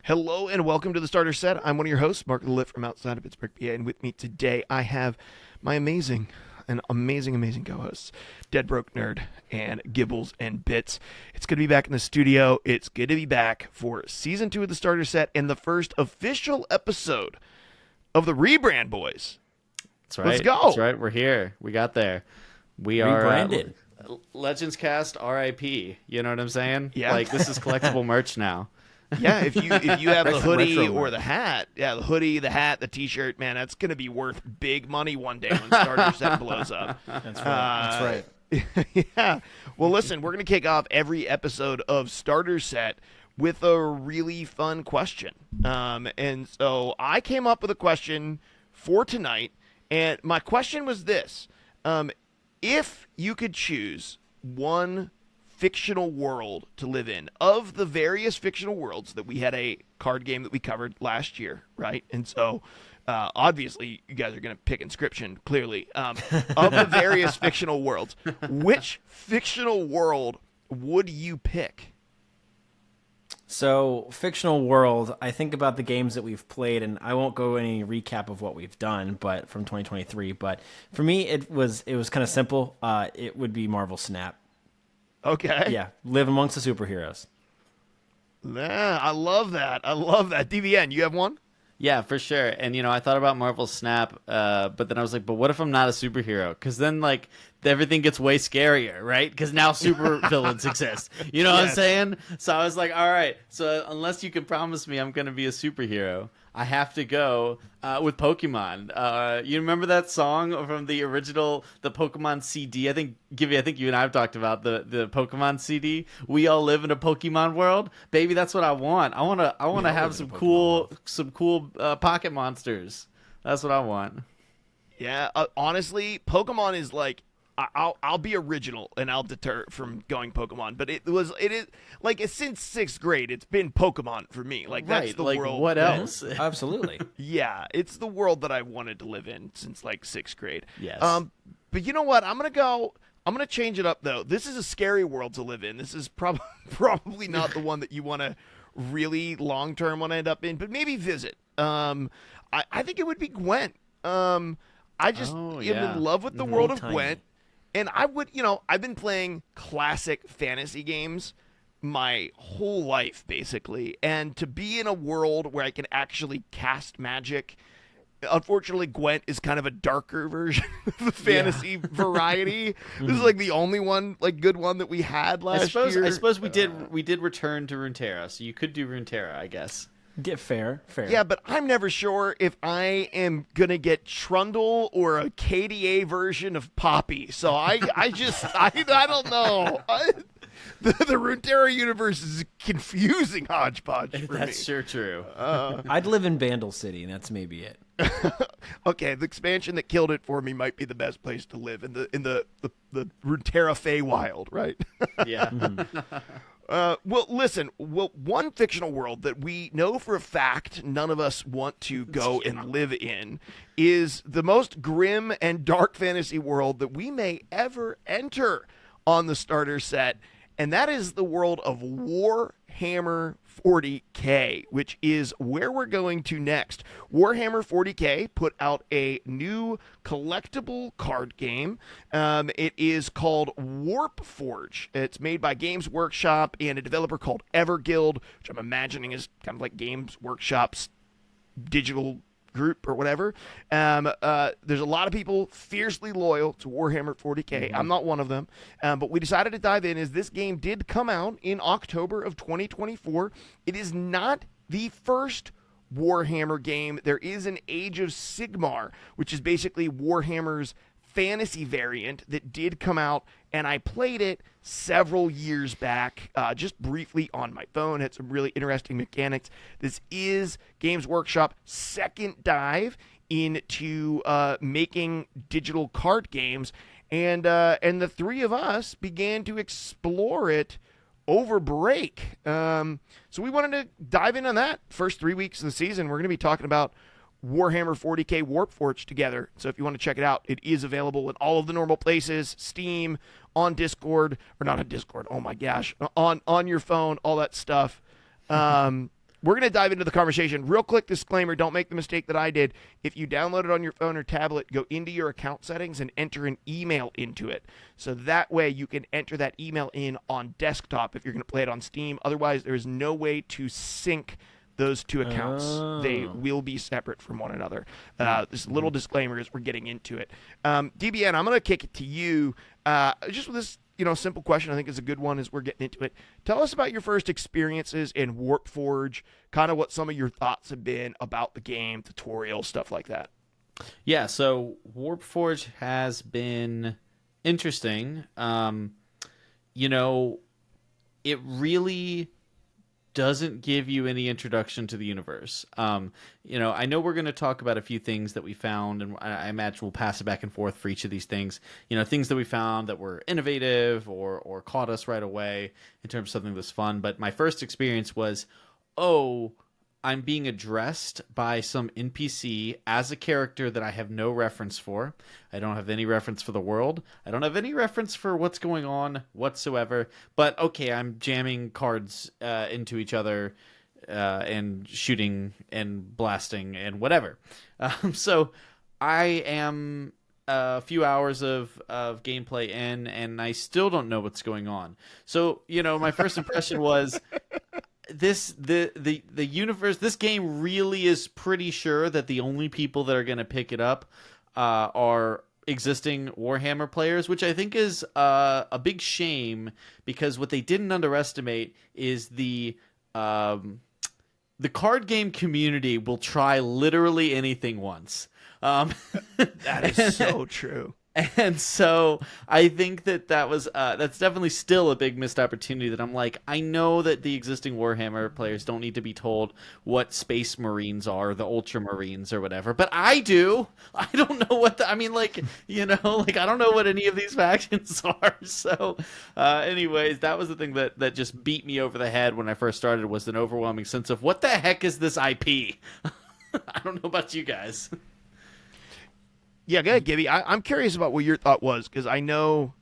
Hello and welcome to the Starter Set. I'm one of your hosts, Mark the Lift from outside of Pittsburgh, PA, and with me today I have my amazing co-hosts, Dead Broke Nerd and Gibbles and Bits. It's good to be back in the studio. It's good to be back for Season 2 of the Starter Set and the first official episode of the Rebrand Boys. That's right. Let's go. That's right. We're here. We got there. We are rebranded. Legends Cast RIP. You know what I'm saying? Yeah. Like, this is collectible merch now. Yeah, if you have the hoodie retro or the hat, the hoodie, the hat, the T-shirt, man, that's going to be worth big money one day when Starter Set blows up. That's right. Yeah. Well, listen, we're going to kick off every episode of Starter Set with a really fun question. And so I came up with a question for tonight, and my question was this. If you could choose one fictional world to live in, of the various fictional worlds that we had a card game that we covered last year, right? And so obviously you guys are going to pick Inscription, clearly. Of the various fictional worlds, which fictional world would you pick? So, fictional world, I think about the games that we've played, and I won't go any recap of what we've done, but from 2023. But for me, it was kind of simple. It would be Marvel Snap. Okay. Yeah, live amongst the superheroes. Yeah, I love that. DVN, you have one? Yeah, for sure. And, I thought about Marvel Snap, but then I was like, but what if I'm not a superhero? Because then, like, everything gets way scarier, right? Because now super villains exist. You know what I'm saying? So I was like, all right, so unless you can promise me I'm going to be a superhero, I have to go with Pokemon. You remember that song from the original, the Pokemon CD? I think, Gibby, you and I have talked about the Pokemon CD. We all live in a Pokemon world, baby. That's what I want. I want to have some cool pocket monsters. That's what I want. Yeah, honestly, Pokemon is like, I'll be original and I'll deter from going Pokemon, but it is like since 6th grade it's been Pokemon for me. Like that's the world. What else? Absolutely. Yeah, it's the world that I wanted to live in since like 6th grade. Yes. But you know what? I'm gonna change it up though. This is a scary world to live in. This is probably not the one that you want to really long term want to end up in, but maybe visit. I think it would be Gwent. I just am in love with the world of Gwent. And I would, I've been playing classic fantasy games my whole life, basically. And to be in a world where I can actually cast magic, unfortunately, Gwent is kind of a darker version of the fantasy variety. This is like the only one, like good one that we had last year. I suppose we did return to Runeterra, so you could do Runeterra, I guess. Get fair. Yeah, but I'm never sure if I am going to get Trundle or a KDA version of Poppy. So I don't know. The Runeterra universe is a confusing hodgepodge for me. That's sure true. I'd live in Vandal City, and that's maybe it. Okay, the expansion that killed it for me might be the best place to live in the Runeterra Feywild, right? Yeah. Well, listen, one fictional world that we know for a fact none of us want to go and live in is the most grim and dark fantasy world that we may ever enter on the Starter Set, and that is the world of Warhammer 40K, which is where we're going to next. Warhammer 40K put out a new collectible card game. It is called Warpforge. It's made by Games Workshop and a developer called Everguild, which I'm imagining is kind of like Games Workshop's digital group or whatever. There's a lot of people fiercely loyal to Warhammer 40K. I'm not one of them, but we decided to dive in as this game did come out in October of 2024. It is not the first Warhammer game. There is an Age of Sigmar, which is basically Warhammer's fantasy variant that did come out, and I played it several years back, just briefly on my phone. Had some really interesting mechanics. This is Games Workshop's second dive into making digital card games, and the three of us began to explore it over break. So we wanted to dive in on that. First 3 weeks of the season, we're going to be talking about Warhammer 40K Warpforge together. So if you want to check it out, it is available in all of the normal places, Steam, on Discord, or not on Discord, oh my gosh, on your phone, all that stuff. We're we're going to dive into the conversation. Real quick disclaimer, don't make the mistake that I did. If you download it on your phone or tablet, go into your account settings and enter an email into it. So that way you can enter that email in on desktop if you're going to play it on Steam. Otherwise, there is no way to sync those two accounts. They will be separate from one another. This little disclaimer as we're getting into it. DBN, I'm going to kick it to you. Just with this simple question, I think is a good one as we're getting into it. Tell us about your first experiences in Warpforge, kind of what some of your thoughts have been about the game, tutorial, stuff like that. Yeah, so Warpforge has been interesting. It really doesn't give you any introduction to the universe. I know we're going to talk about a few things that we found, and I imagine we'll pass it back and forth for each of these things. Things that we found that were innovative or caught us right away in terms of something that's fun. But my first experience was, I'm being addressed by some NPC as a character that I have no reference for. I don't have any reference for the world. I don't have any reference for what's going on whatsoever. But okay, I'm jamming cards into each other and shooting and blasting and whatever. So I am a few hours of gameplay in, and I still don't know what's going on. So, my first impression was... the universe, this game really is pretty sure that the only people that are going to pick it up are existing Warhammer players, which I think is a big shame, because what they didn't underestimate is the card game community will try literally anything once. That is so true. And so I think that was that's definitely still a big missed opportunity. That I'm like, I know that the existing Warhammer players don't need to be told what Space Marines are, the Ultramarines or whatever, but I do. I don't know what I don't know what any of these factions are. So, anyways, that was the thing that just beat me over the head when I first started, was an overwhelming sense of what the heck is this IP? I don't know about you guys. Yeah, go ahead, Gibby. I'm curious about what your thought was, because I know,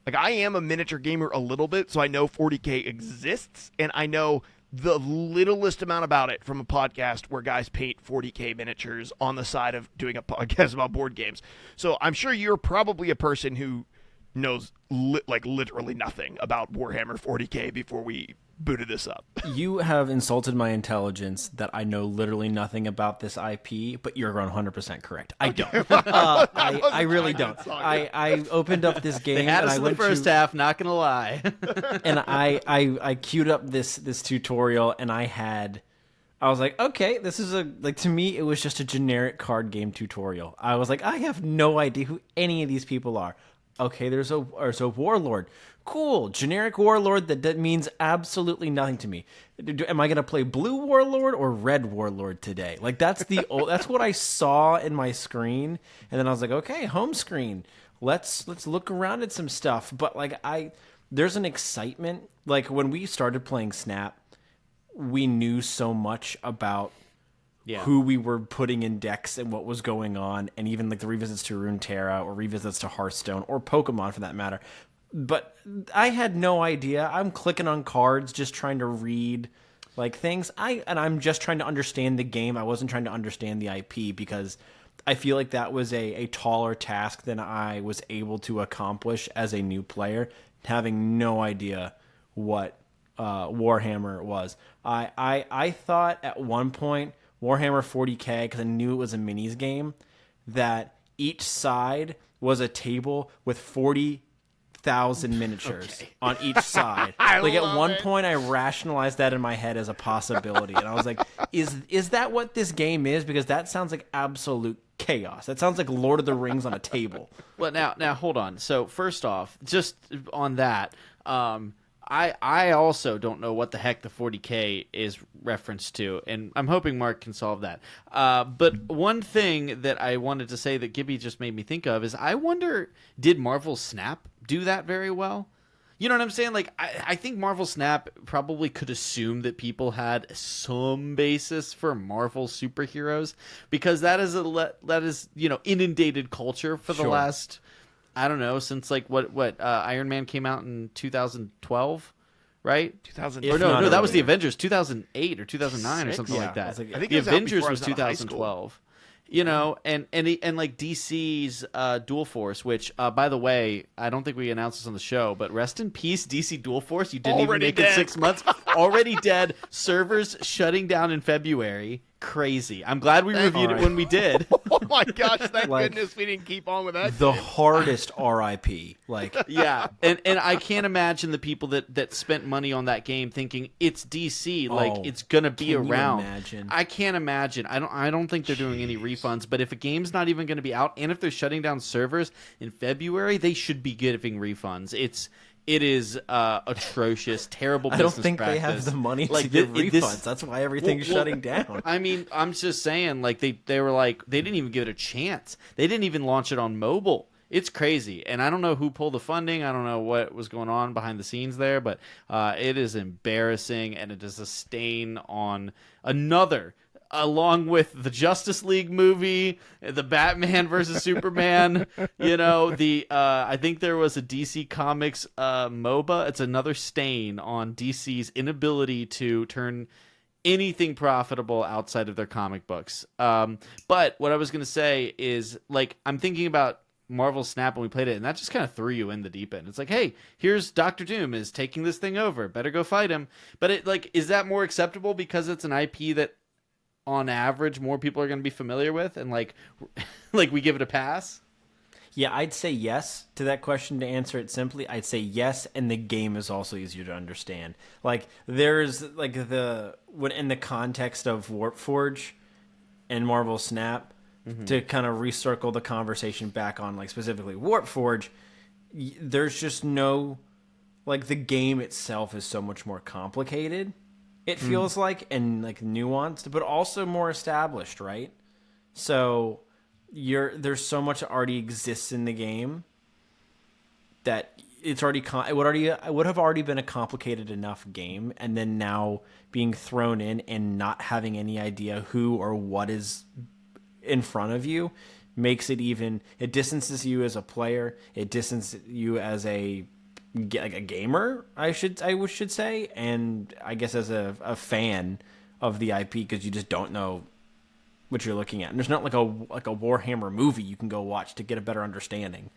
I am a miniature gamer a little bit, so I know 40K exists, and I know the littlest amount about it from a podcast where guys paint 40K miniatures on the side of doing a podcast about board games. So I'm sure you're probably a person who knows literally nothing about Warhammer 40K before we booted this up. You have insulted my intelligence that I know literally nothing about this IP, but you're 100% correct. I don't. I really don't. I opened up this game. They had us and in the first half, not gonna lie. And I queued up this tutorial, and I was like, okay, this is to me, it was just a generic card game tutorial. I was like, I have no idea who any of these people are. Okay, there's a warlord. Cool, generic warlord that means absolutely nothing to me. Am I gonna play blue warlord or red warlord today? That's that's what I saw in my screen, and then I was like, okay, home screen. Let's look around at some stuff. But there's an excitement. When we started playing Snap, we knew so much about who we were putting in decks and what was going on, and even the revisits to Runeterra or revisits to Hearthstone or Pokemon for that matter. But I had no idea. I'm clicking on cards, just trying to read things. I'm just trying to understand the game. I wasn't trying to understand the IP, because I feel like that was a taller task than I was able to accomplish as a new player, having no idea what Warhammer was. I thought at one point Warhammer 40K, because I knew it was a minis game, that each side was a table with 40,000 miniatures on each side. At one point I rationalized that in my head as a possibility, and I was like, is that what this game is? Because that sounds like absolute chaos. That sounds like Lord of the Rings on a table. Well, now hold on. So first off, just on that, I also don't know what the heck the 40K is referenced to, and I'm hoping Mark can solve that. But one thing that I wanted to say that Gibby just made me think of is, I wonder, did Marvel Snap do that very well? You know what I'm saying? I think Marvel Snap probably could assume that people had some basis for Marvel superheroes, because that is inundated culture for the last, I don't know, since what Iron Man came out in 2012, right? 2000. Or no, not that was the earlier. Avengers, 2008 or 2009 or something Yeah, like I that. was like, I think The it was out Avengers before I was was out of high school. 2012. You know, and like DC's Dual Force, which by the way, I don't think we announced this on the show, but rest in peace, DC Dual Force. You didn't Already even make dead. it 6 months. Already dead. Servers shutting down in February. Crazy. I'm glad we reviewed it when we did. Oh my gosh! Thank Like, goodness we didn't keep on with that. The game. hardest RIP. Like, Yeah, and I can't imagine the people that spent money on that game thinking it's DC, like Oh, it's gonna be can you around. imagine? I can't imagine. I don't think they're doing any refunds. But if a game's not even gonna be out, and if they're shutting down servers in February, they should be giving refunds. It is atrocious, terrible. I Business don't think they have practice. the money Like, to give this- refunds. That's why everything's well, shutting down. I mean, I'm just saying, like they were like they didn't even give it a chance. They didn't even launch it on mobile. It's crazy, and I don't know who pulled the funding. I don't know what was going on behind the scenes there, but it is embarrassing, and it is a stain on another. Along with the Justice League movie, the Batman versus Superman, I think there was a DC Comics MOBA. It's another stain on DC's inability to turn anything profitable outside of their comic books. But what I was going to say is, like, I'm thinking about Marvel Snap when we played it, and that just kind of threw you in the deep end. It's like, hey, here's Doctor Doom is taking this thing over. Better go fight him. But is that more acceptable because it's an IP that on average more people are going to be familiar with, and like we give it a pass? Yeah, I'd say yes to that question. To answer it simply, I'd say yes, and the game is also easier to understand. Like, there's like when in the context of Warpforge and Marvel Snap, to kind of recircle the conversation back on, like, specifically Warpforge, there's just no, like, the game itself is so much more complicated, it feels like, and like nuanced, but also more established, right? So there's so much that already exists in the game that it's already it would have already been a complicated enough game, and then now being thrown in and not having any idea who or what is in front of you makes it distances you as a player, it distances you as a gamer, I should say, and I guess as a fan of the IP, because you just don't know what you're looking at, and there's not like a Warhammer movie you can go watch to get a better understanding.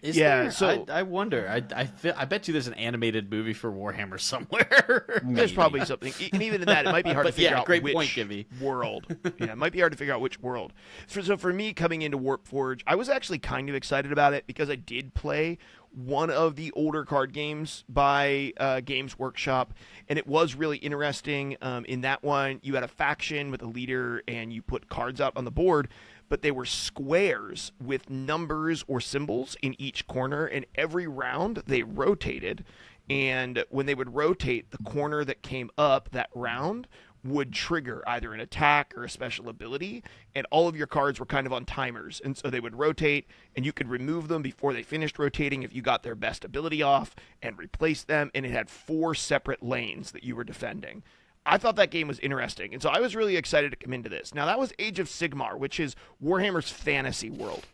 So I wonder. I bet you there's an animated movie for Warhammer somewhere. There's probably something, and even in that, it might be hard to figure out great which point, Gibby. world. Yeah, it might be hard to figure out which world. So for me, coming into Warpforge, I was actually kind of excited about it because I did play one of the older card games by Games Workshop, and it was really interesting. In that one, you had a faction with a leader, and you put cards out on the board, but they were squares with numbers or symbols in each corner, and every round they rotated. And when they would rotate, the corner that came up that round would trigger either an attack or a special ability, and all of your cards were kind of on timers, and so they would rotate, and you could remove them before they finished rotating if you got their best ability off, and replace them, and it had 4 separate lanes that you were defending. I thought that game was interesting, and so I was really excited to come into this. Now, that was Age of Sigmar, which is Warhammer's fantasy world.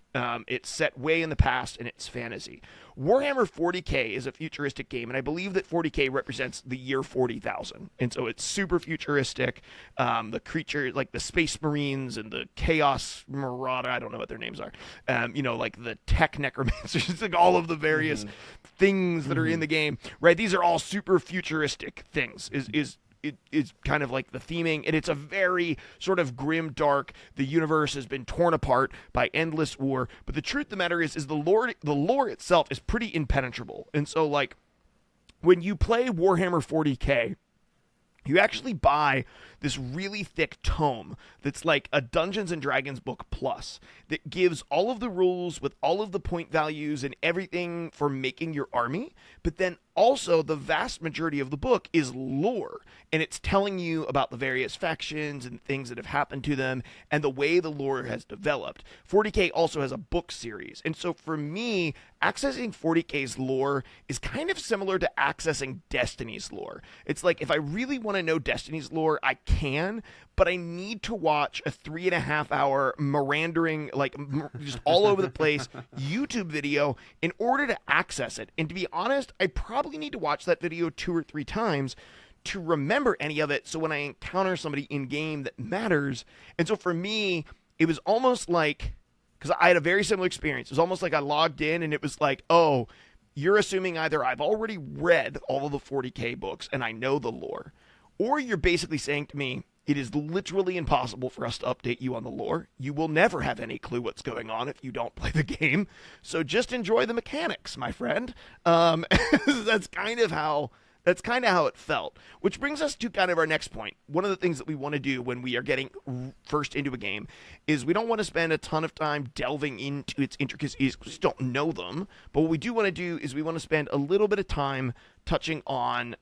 It's set way in the past, and it's fantasy. Warhammer 40K is a futuristic game, and I believe that 40K represents the year 40,000. And so it's super futuristic. The creature, like the Space Marines and the Chaos Marauder, I don't know what their names are. Like the Tech Necromancers, like all of the various things that are in the game, right? These are all super futuristic things, It is kind of like the theming, and it's a very sort of grim, dark. The universe has been torn apart by endless war, but the truth of the matter is the lore itself is pretty impenetrable. And so, like, when you play Warhammer 40K, you actually buy this really thick tome that's like a Dungeons and Dragons book plus, that gives all of the rules with all of the point values and everything for making your army. But then also the vast majority of the book is lore, and it's telling you about the various factions and things that have happened to them and the way the lore has developed. 40K also has a book series. And so for me, accessing 40K's lore is kind of similar to accessing Destiny's lore. It's like, if I really want to know Destiny's lore, I can, but I need to watch a 3.5 hour meandering, like just all over the place YouTube video in order to access it. And to be honest, I probably probably need to watch that video 2 or 3 times to remember any of it. So when I encounter somebody in game that matters, and so for me, it was almost like, because I had a very similar experience. It was almost like I logged in and it was like, oh, you're assuming either I've already read all of the 40K books and I know the lore, or you're basically saying to me, it is literally impossible for us to update you on the lore. You will never have any clue what's going on if you don't play the game. So just enjoy the mechanics, my friend. That's kind of how it felt. Which brings us to kind of our next point. One of the things that we want to do when we are getting first into a game is we don't want to spend a ton of time delving into its intricacies because we don't know them. But what we do want to do is we want to spend a little bit of time touching on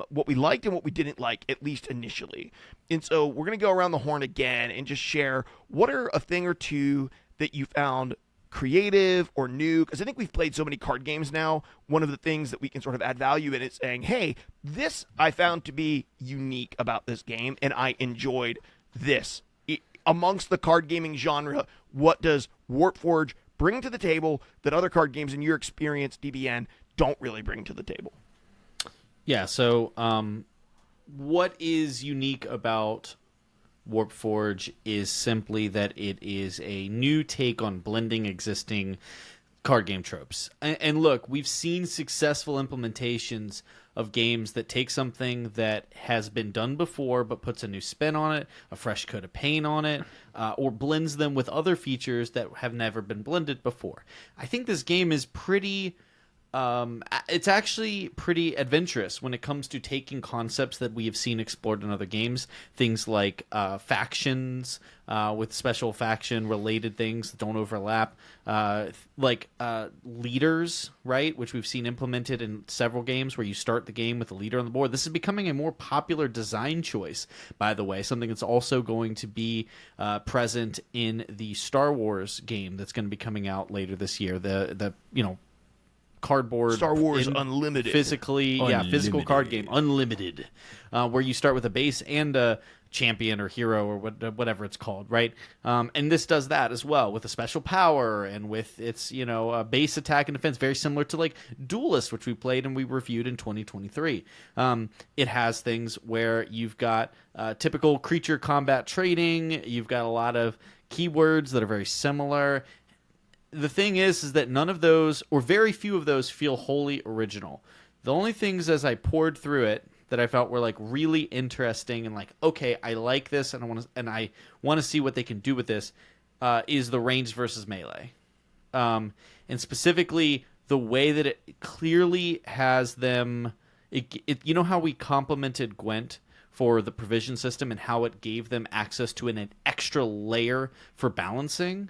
what we liked and what we didn't like, at least initially. And so we're going to go around the horn again and just share what are a thing or two that you found creative or new, because I think we've played so many card games now. One of the things that we can sort of add value in is saying, hey, this I found to be unique about this game and I enjoyed this. Amongst the card gaming genre, what does Warpforge bring to the table that other card games in your experience, DBN, don't really bring to the table? Yeah, so what is unique about Warpforge is simply that it is a new take on blending existing card game tropes. And look, we've seen successful implementations of games that take something that has been done before but puts a new spin on it, a fresh coat of paint on it, or blends them with other features that have never been blended before. I think this game is pretty... it's actually pretty adventurous when it comes to taking concepts that we have seen explored in other games. Things like factions with special faction related things that don't overlap, like leaders, right, which we've seen implemented in several games where you start the game with a leader on the board. This is becoming a more popular design choice, by the way, something that's also going to be present in the Star Wars game that's going to be coming out later this year. The cardboard Star Wars Unlimited, physical card game, Unlimited, where you start with a base and a champion or hero or whatever it's called, right? And this does that as well with a special power and with its a base attack and defense, very similar to like Duelist, which we played and we reviewed in 2023. It has things where you've got typical creature combat trading, you've got a lot of keywords that are very similar. The thing is that none of those, or very few of those, feel wholly original. The only things as I poured through it that I felt were like really interesting and like, okay, I like this and I want to see what they can do with this, is the ranged versus melee, and specifically the way that it clearly has them. You know how we complimented Gwent for the provision system and how it gave them access to an extra layer for balancing.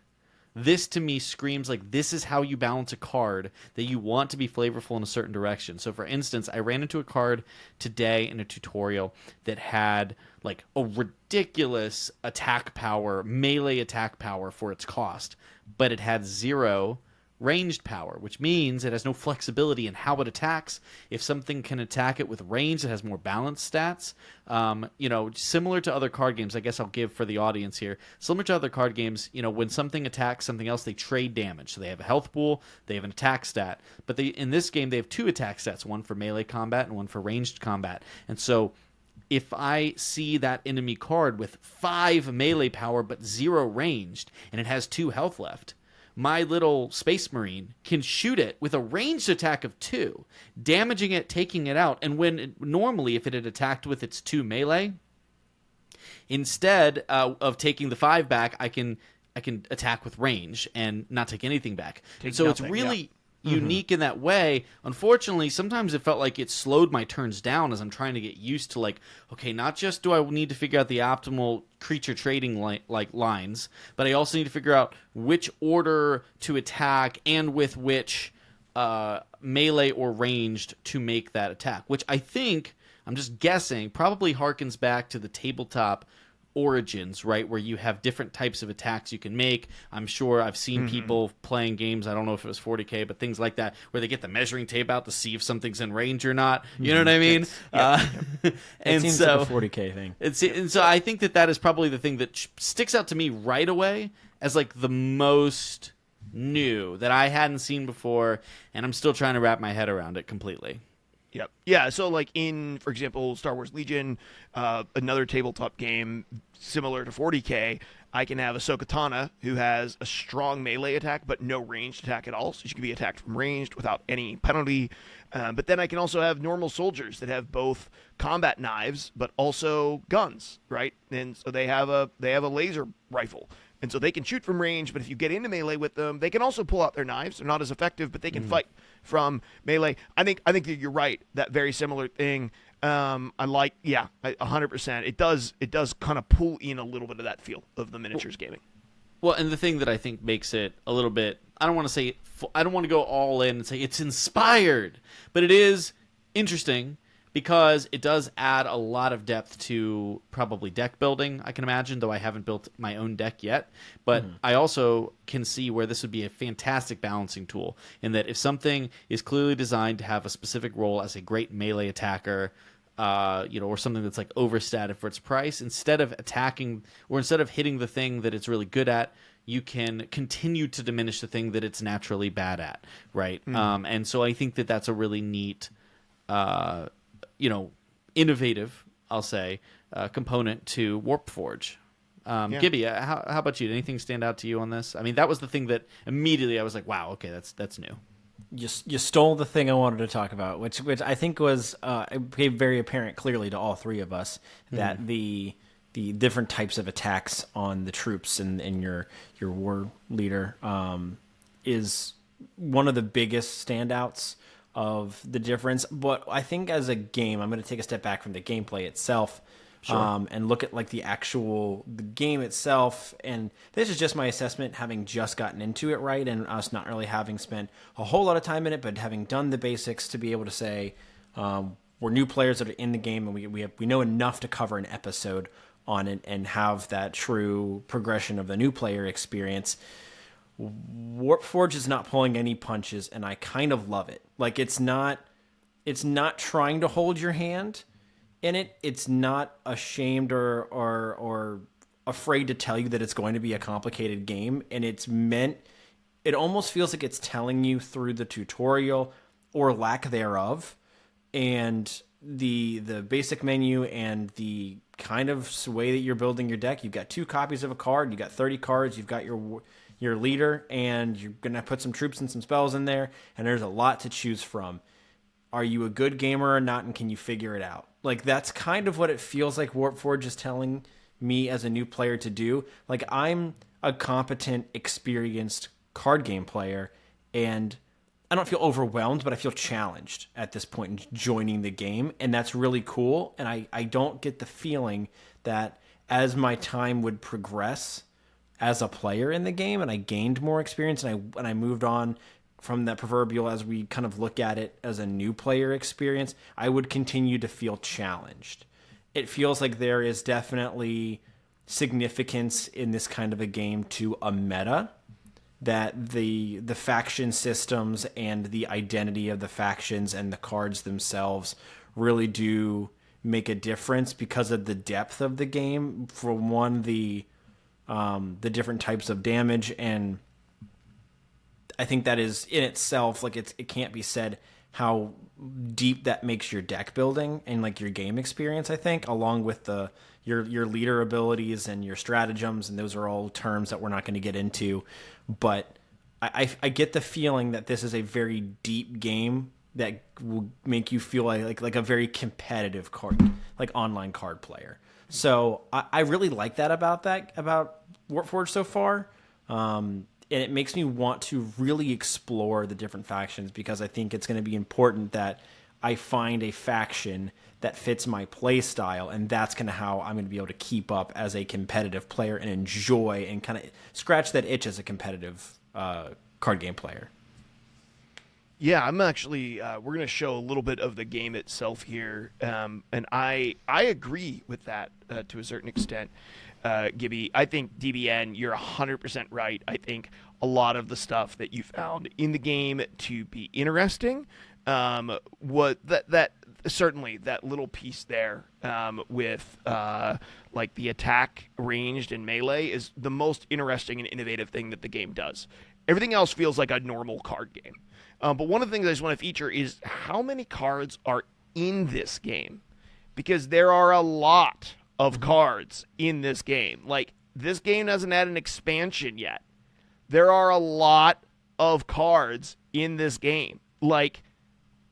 This, to me, screams like this is how you balance a card that you want to be flavorful in a certain direction. So, for instance, I ran into a card today in a tutorial that had like a ridiculous attack power, melee attack power for its cost, but it had 0 ranged power, which means it has no flexibility in how it attacks. If something can attack it with range, it has more balanced stats. Similar to other card games, I guess I'll give for the audience here. Similar to other card games, when something attacks something else, they trade damage. So they have a health pool, they have an attack stat. But in this game, they have 2 attack stats, one for melee combat and one for ranged combat. And so if I see that enemy card with 5 melee power but 0 ranged, and it has 2 health left, my little Space Marine can shoot it with a ranged attack of 2, damaging it, taking it out. And normally, if it had attacked with its 2 melee, instead of taking the 5 back, I can attack with range and not take anything back. It's really unique in that way. Unfortunately, sometimes it felt like it slowed my turns down as I'm trying to get used to, like, okay, not just do I need to figure out the optimal creature trading lines, but I also need to figure out which order to attack and with which melee or ranged to make that attack, which I think, I'm just guessing, probably harkens back to the tabletop origins, right, where you have different types of attacks you can make. I'm sure I've seen people playing games, I don't know if it was 40K, but things like that, where they get the measuring tape out to see if something's in range or not. You know what I mean? It seems like a 40K thing. And so I think that is probably the thing that sticks out to me right away as like the most new that I hadn't seen before, and I'm still trying to wrap my head around it completely. Yep. Yeah. So, like for example, Star Wars Legion, another tabletop game similar to 40K, I can have Ahsoka Tano, who has a strong melee attack but no ranged attack at all. So she can be attacked from ranged without any penalty. But then I can also have normal soldiers that have both combat knives but also guns, right? And so they have a laser rifle. And so they can shoot from range, but if you get into melee with them, they can also pull out their knives. They're not as effective, but they can fight from melee. I think that you're right. That very similar thing. I like, 100%. It does kind of pull in a little bit of that feel of the miniatures gaming. Well, and the thing that I think makes it a little bit, I don't want to go all in and say it's inspired, but it is interesting because it does add a lot of depth to probably deck building, I can imagine, though I haven't built my own deck yet. But I also can see where this would be a fantastic balancing tool, in that if something is clearly designed to have a specific role as a great melee attacker, or something that's like overstated for its price, instead of attacking or instead of hitting the thing that it's really good at, you can continue to diminish the thing that it's naturally bad at, right? And so I think that that's a really neat, innovative, I'll say, component to Warpforge. Gibby, how about you? Did anything stand out to you on this? I mean, that was the thing that immediately I was like, wow, okay, that's new. You stole the thing I wanted to talk about, which I think was it became very apparent clearly to all three of us that the different types of attacks on the troops and your war leader is one of the biggest standouts of the difference. But I think as a game, I'm going to take a step back from the gameplay itself. Sure. And look at like the game itself. And this is just my assessment, having just gotten into it, right? And us not really having spent a whole lot of time in it, but having done the basics to be able to say we're new players that are in the game, and we know enough to cover an episode on it and have that true progression of the new player experience. Warpforge is not pulling any punches, and I kind of love it. Like it's not trying to hold your hand in it. It's not ashamed or afraid to tell you that it's going to be a complicated game, and it almost feels like it's telling you through the tutorial or lack thereof, and the basic menu and the kind of way that you're building your deck. You've got 2 copies of a card, you've got 30 cards, you've got your leader, and you're gonna put some troops and some spells in there, and there's a lot to choose from. Are you a good gamer or not, and can you figure it out? Like, that's kind of what it feels like Warpforge is telling me as a new player to do. Like, I'm a competent, experienced card game player, and I don't feel overwhelmed, but I feel challenged at this point in joining the game, and that's really cool. And I don't get the feeling that as my time would progress as a player in the game, and I gained more experience, and I moved on from that proverbial, as we kind of look at it as a new player experience, I would continue to feel challenged. It feels like there is definitely significance in this kind of a game to a meta, that the faction systems and the identity of the factions and the cards themselves really do make a difference because of the depth of the game. For one, the different types of damage, and I think that is in itself, like it can't be said how deep that makes your deck building and like your game experience, I think, along with your leader abilities and your stratagems, and those are all terms that we're not going to get into. But I get the feeling that this is a very deep game that will make you feel like a very competitive online card player. So I really like that about Warpforge so far. And it makes me want to really explore the different factions, because I think it's going to be important that I find a faction that fits my play style, and that's kind of how I'm going to be able to keep up as a competitive player and enjoy and kind of scratch that itch as a competitive card game player. Yeah, I'm actually. We're going to show a little bit of the game itself here, and I agree with that to a certain extent. Gibby, I think DBN, you're 100% right. I think a lot of the stuff that you found in the game to be interesting, certainly that little piece there with like the attack ranged and melee is the most interesting and innovative thing that the game does. Everything else feels like a normal card game. But one of the things I just want to feature is how many cards are in this game, because there are a lot of cards in this game. Like, this game doesn't add an expansion yet. There are a lot of cards in this game. Like,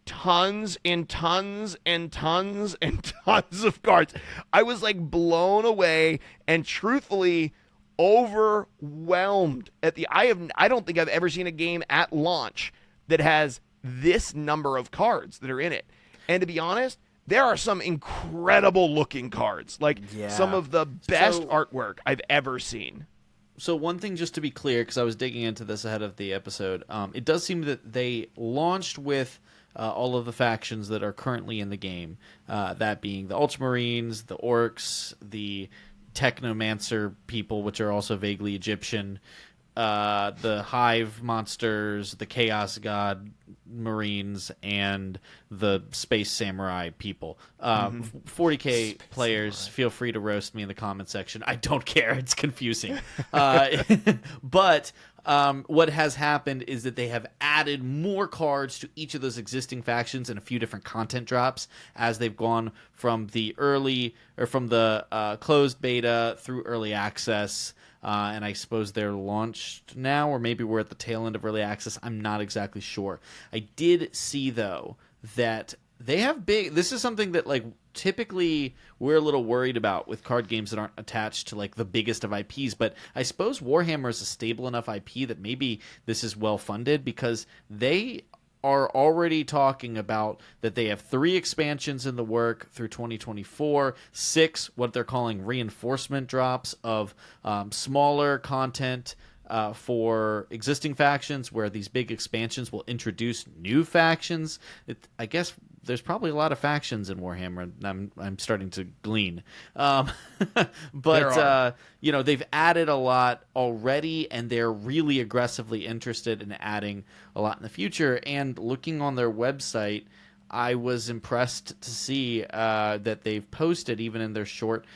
tons and tons and tons and tons of cards. I was like blown away and truthfully overwhelmed at the I don't think I've ever seen a game at launch that has this number of cards that are in it. And to be honest, there are some incredible looking cards. Like some of the best artwork I've ever seen. So one thing, just to be clear, because I was digging into this ahead of the episode, it does seem that they launched with all of the factions that are currently in the game, that being the Ultramarines, the Orcs, the Technomancer people, which are also vaguely Egyptian, the Hive monsters, the Chaos God Marines, and the Space Samurai people. 40K players, feel free to roast me in the comment section. I don't care. It's confusing. But what has happened is that they have added more cards to each of those existing factions and a few different content drops as they've gone from the closed beta through early access. And I suppose they're launched now, or maybe we're at the tail end of early access. I'm not exactly sure. I did see, though, that they have this is something that, like, typically we're a little worried about with card games that aren't attached to, like, the biggest of IPs. But I suppose Warhammer is a stable enough IP that maybe this is well funded, because they are already talking about that they have 3 expansions in the work through 2024, 6 what they're calling reinforcement drops of smaller content for existing factions, where these big expansions will introduce new factions. I guess there's probably a lot of factions in Warhammer. I'm starting to glean, but they've added a lot already, and they're really aggressively interested in adding a lot in the future. And looking on their website, I was impressed to see that they've posted, even in their short,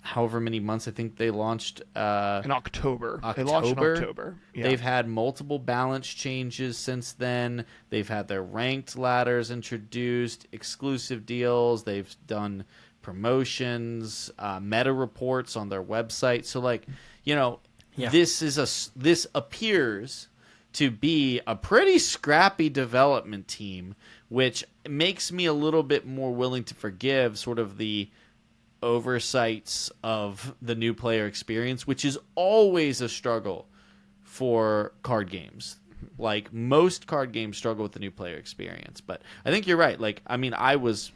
however many months. I think they launched in October. They launched in October. Yeah. They've had multiple balance changes since then. They've had their ranked ladders introduced, exclusive deals. They've done promotions, meta reports on their website. So, this appears to be a pretty scrappy development team, which makes me a little bit more willing to forgive sort of the oversights of the new player experience, which is always a struggle for card games. Like, most card games struggle with the new player experience. But I think you're right. Like, I mean, I was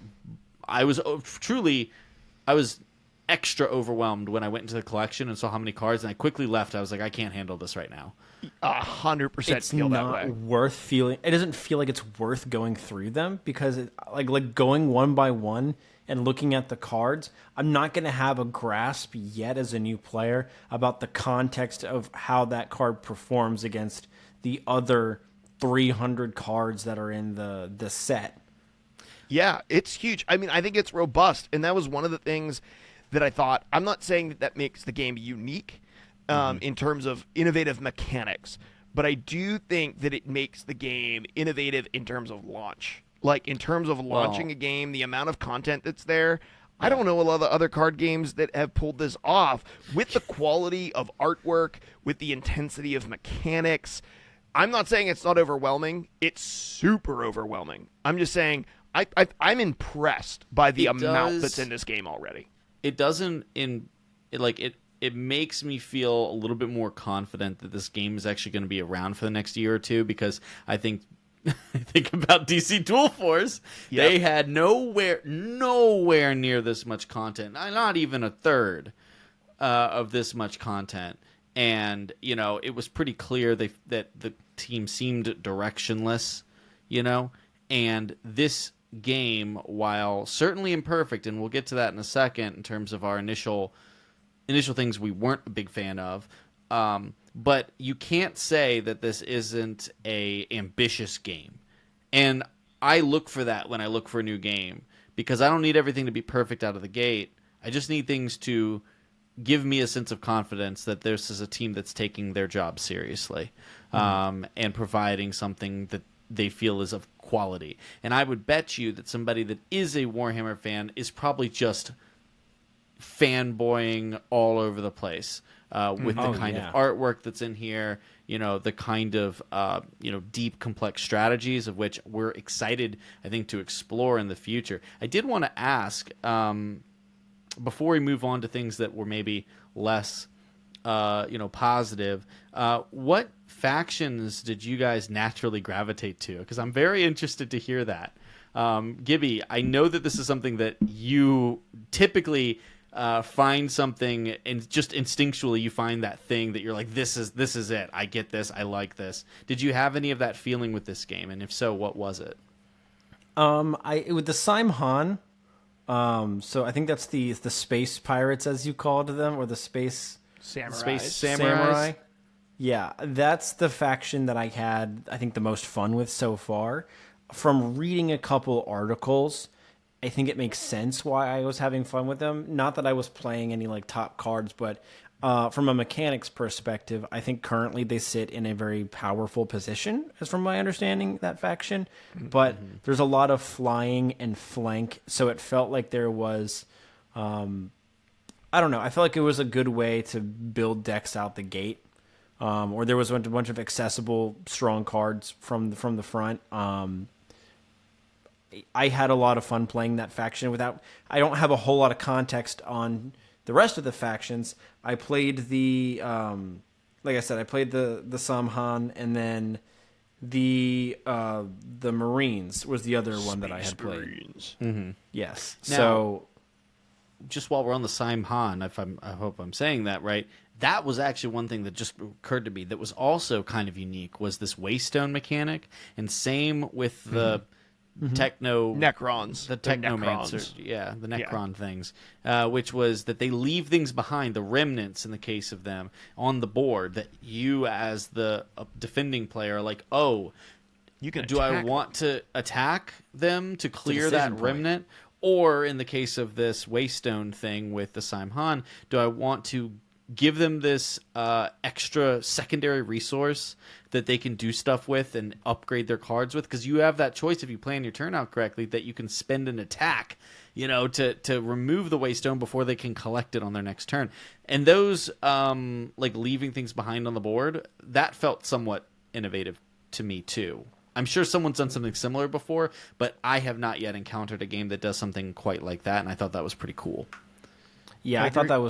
extra overwhelmed when I went into the collection and saw how many cards, and I quickly left. I was like, I can't handle this right now. 100% feel that way. It's not worth feeling. It doesn't feel like it's worth going through them, because like going one by one and looking at the cards, I'm not going to have a grasp yet as a new player about the context of how that card performs against the other 300 cards that are in the set. Yeah, it's huge. I mean, I think it's robust, and that was one of the things that I thought. I'm not saying that makes the game unique in terms of innovative mechanics, but I do think that it makes the game innovative in terms of launch. Like, in terms of launching a game, the amount of content that's there, I don't know a lot of other card games that have pulled this off with the quality of artwork, with the intensity of mechanics. I'm not saying it's not overwhelming. It's super overwhelming. I'm just saying I'm impressed by the amount that's in this game already. It doesn't it makes me feel a little bit more confident that this game is actually going to be around for the next year or two, because I think about DC Dual Force. Yep. They had nowhere near this much content, not even a third of this much content. And, it was pretty clear that the team seemed directionless, and this game, while certainly imperfect, and we'll get to that in a second in terms of our initial things we weren't a big fan of, but you can't say that this isn't a ambitious game. And I look for that when I look for a new game, because I don't need everything to be perfect out of the gate. I just need things to give me a sense of confidence that this is a team that's taking their job seriously, and providing something that they feel is of quality. And I would bet you that somebody that is a Warhammer fan is probably just fanboying all over the place with the kind of artwork that's in here, the kind of deep, complex strategies of which we're excited, I think, to explore in the future. I did want to ask, before we move on to things that were maybe less positive, what factions did you guys naturally gravitate to? Because I'm very interested to hear that. Gibby, I know that this is something that you typically find something, and just instinctually you find that thing that you're like, this is it. I get this. I like this. Did you have any of that feeling with this game? And if so, what was it? With the Simhan, so I think that's the space pirates, as you called them, or the space samurai. Yeah, that's the faction that I had, I think, the most fun with so far. From reading a couple articles, I think it makes sense why I was having fun with them. Not that I was playing any top cards, but from a mechanics perspective, I think currently they sit in a very powerful position, as from my understanding, that faction. But there's a lot of flying and flank, so it felt like there was, I don't know, I felt like it was a good way to build decks out the gate. Or there was a bunch of accessible, strong cards from the front. I had a lot of fun playing that faction. I don't have a whole lot of context on the rest of the factions. I played like I said, I played the Samhan, and then the Marines was the other one that I had played. Marines. Mm-hmm. Yes. Now, so, just while we're on the Simhan, I hope I'm saying that right. That was actually one thing that just occurred to me that was also kind of unique, was this waystone mechanic, and same with the Necrons. The Technomancer. Yeah, the Necron things, which was that they leave things behind, the remnants in the case of them, on the board, that you as the defending player are like, oh, I want to attack them to clear that remnant? Or in the case of this waystone thing with the Simhan, do I want to give them this extra secondary resource that they can do stuff with and upgrade their cards with? Because you have that choice, if you plan your turn out correctly, that you can spend an attack, to remove the waystone before they can collect it on their next turn. And those, leaving things behind on the board, that felt somewhat innovative to me too. I'm sure someone's done something similar before, but I have not yet encountered a game that does something quite like that, and I thought that was pretty cool. Yeah, I thought that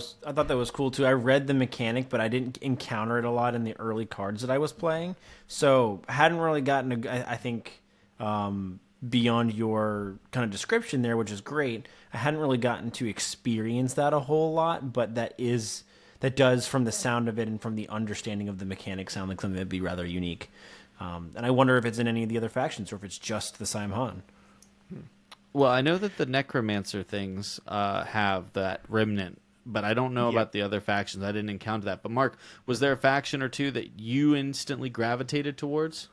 was cool too. I read the mechanic, but I didn't encounter it a lot in the early cards that I was playing. So I hadn't really gotten, I think, beyond your kind of description there, which is great. I hadn't really gotten to experience that a whole lot, but that does, from the sound of it and from the understanding of the mechanic, sound like something that'd be rather unique. And I wonder if it's in any of the other factions or if it's just the Simhan. Well, I know that the Necromancer things have that remnant, but I don't know about the other factions. I didn't encounter that. But Mark, was there a faction or two that you instantly gravitated towards?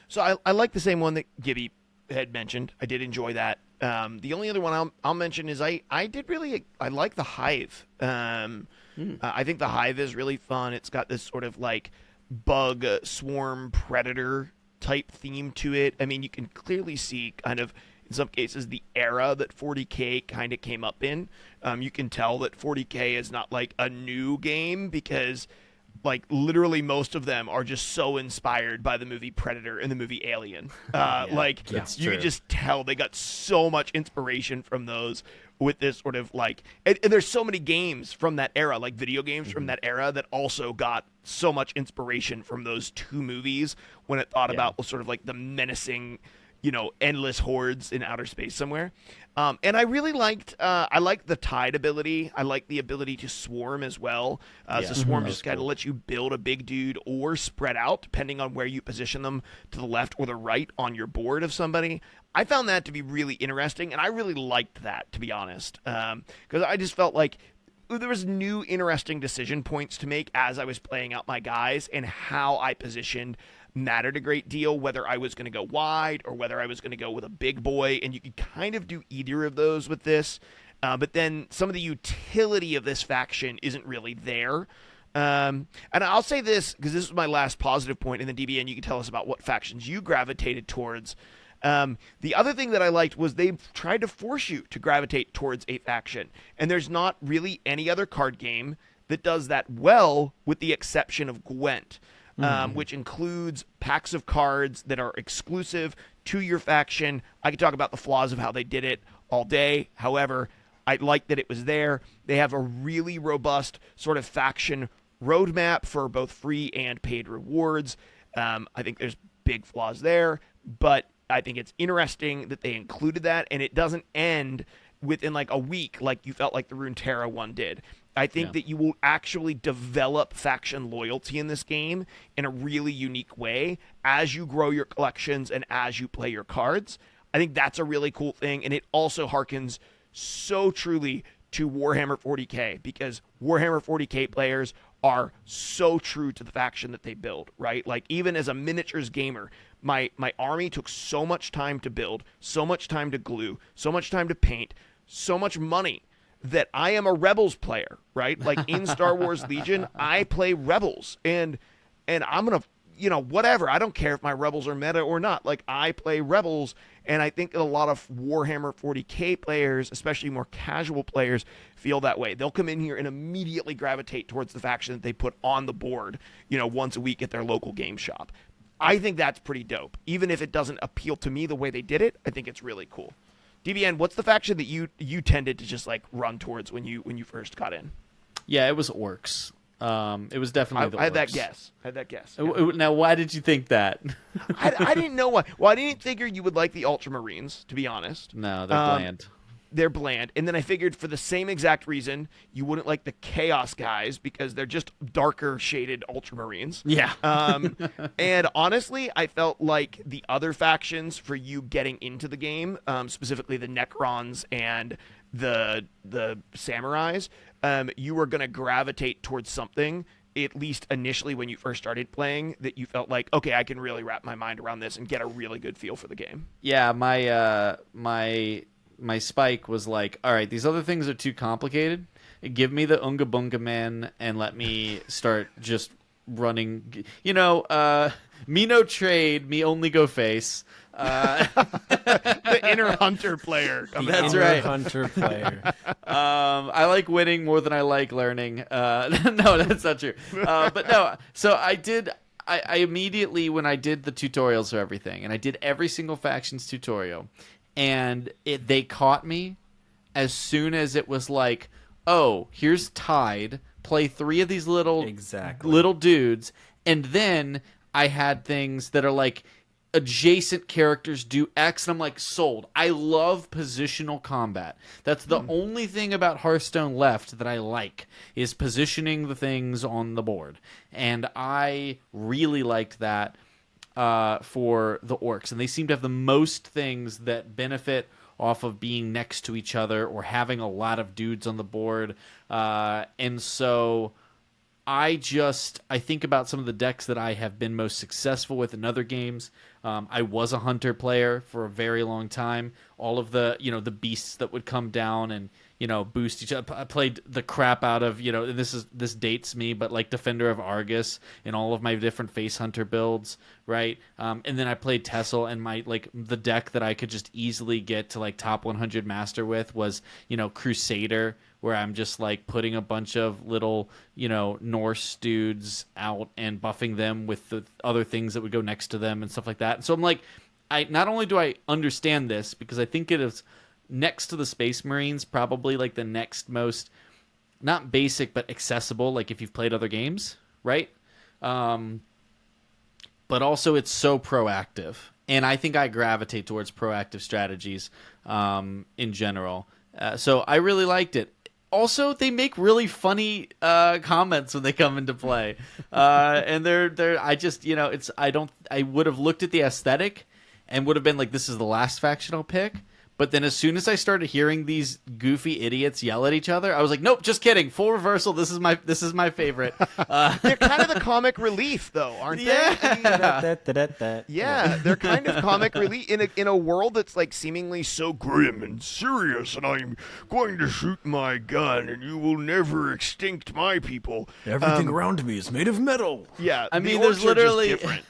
So I like the same one that Gibby had mentioned. I did enjoy that. The only other one I'll mention is I like the Hive. I think the Hive is really fun. It's got this sort of bug swarm predator type theme to it. I mean, you can clearly see kind of, in some cases, the era that 40K kind of came up in. You can tell that 40K is not a new game, because literally most of them are just so inspired by the movie Predator and the movie Alien. You can just tell they got so much inspiration from those, with this sort of and there's so many games from that era, video games from that era, that also got so much inspiration from those two movies when it thought about sort of the menacing, endless hordes in outer space somewhere. And I really liked the tide ability. I like the ability to swarm as well. So swarm just kind of lets you build a big dude or spread out, depending on where you position them, to the left or the right on your board of somebody. I found that to be really interesting, and I really liked that, to be honest, because I just felt like there was new interesting decision points to make as I was playing out my guys, and how I positioned mattered a great deal, whether I was going to go wide or whether I was going to go with a big boy, and you could kind of do either of those with this. But then some of the utility of this faction isn't really there. And I'll say this, because this is my last positive point, and then DBN, you can tell us about what factions you gravitated towards. The other thing that I liked was they've tried to force you to gravitate towards a faction. And there's not really any other card game that does that well, with the exception of Gwent, which includes packs of cards that are exclusive to your faction. I could talk about the flaws of how they did it all day. However, I like that it was there. They have a really robust sort of faction roadmap for both free and paid rewards. I think there's big flaws there, but I think it's interesting that they included that, and it doesn't end within like a week like you felt like the Runeterra one did. I think that you will actually develop faction loyalty in this game in a really unique way as you grow your collections and as you play your cards. I think that's a really cool thing, and it also harkens so truly to Warhammer 40K, because Warhammer 40K players are so true to the faction that they build, right? Like, even as a miniatures gamer, my army took so much time to build, so much time to glue, so much time to paint, so much money, that I am a Rebels player, right? Like, in Star Wars Legion, I play Rebels, and I'm gonna, whatever. I don't care if my Rebels are meta or not. Like, I play Rebels, and I think a lot of Warhammer 40K players, especially more casual players, feel that way. They'll come in here and immediately gravitate towards the faction that they put on the board, once a week at their local game shop. I think that's pretty dope. Even if it doesn't appeal to me the way they did it, I think it's really cool. DBN, what's the faction that you tended to just like run towards when you first got in? Yeah, it was orcs. It was definitely the orcs. I had that guess. Yeah. Now, why did you think that? I didn't know why. Well, I didn't figure you would like the Ultramarines, to be honest. No, they're bland. They're bland. And then I figured for the same exact reason, you wouldn't like the Chaos guys, because they're just darker shaded Ultramarines. Yeah. And honestly, I felt like the other factions for you getting into the game, specifically the Necrons and the Samurais, you were going to gravitate towards something, at least initially when you first started playing, that you felt like, okay, I can really wrap my mind around this and get a really good feel for the game. Yeah, my spike was like, all right, these other things are too complicated. Give me the Unga Bunga Men and let me start just running. Me no trade, me only go face. The inner hunter player. That's right. Hunter player. I like winning more than I like learning. No, that's not true. But no, so I immediately, when I did the tutorials for everything, and I did every single faction's tutorial, and they caught me as soon as it was like, oh, here's Tide, play 3 of these little dudes, and then I had things that are like, adjacent characters do X, and I'm like, sold. I love positional combat. That's the only thing about Hearthstone left that I like, is positioning the things on the board. And I really liked that for the orcs. And they seem to have the most things that benefit off of being next to each other or having a lot of dudes on the board. And so I think about some of the decks that I have been most successful with in other games. I was a hunter player for a very long time. All of the, the beasts that would come down and, boost each other. I played the crap out of, and this dates me, but like Defender of Argus in all of my different face hunter builds, right? And then I played Tessel, and the deck that I could just easily get to like top 100 master with was, Crusader, where I'm just like putting a bunch of little, Norse dudes out and buffing them with the other things that would go next to them and stuff like that. And so I'm like, not only do I understand this, because I think it is next to the Space Marines, probably like the next most, not basic, but accessible, like if you've played other games, right? But also it's so proactive. And I think I gravitate towards proactive strategies in general. So I really liked it. Also, they make really funny comments when they come into play, and I would have looked at the aesthetic and would have been like, this is the last faction I'll pick. But then as soon as I started hearing these goofy idiots yell at each other, I was like, nope, just kidding. Full reversal. This is my favorite. They're kind of the comic relief, though, aren't they? I mean, yeah, they're kind of comic relief in a world that's like seemingly so grim and serious. And I'm going to shoot my gun, and you will never extinct my people. Everything around me is made of metal. Yeah, I mean, the there's orcs are just literally different.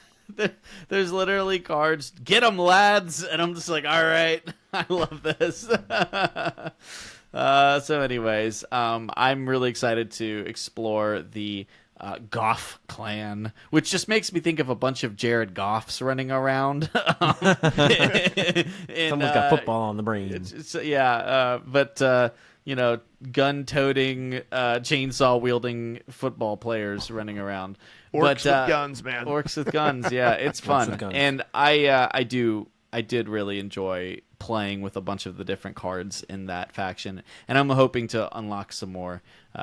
there's literally cards. Get them, lads, and I'm just like, all right, I love this. So, anyways, I'm really excited to explore the Goff clan, which just makes me think of a bunch of Jared Goffs running around. Someone's got football on the brain. But gun-toting, chainsaw-wielding football players running around. Orcs with guns, man. Orcs with guns, yeah, it's fun. And I did really enjoy playing with a bunch of the different cards in that faction, and I'm hoping to unlock some more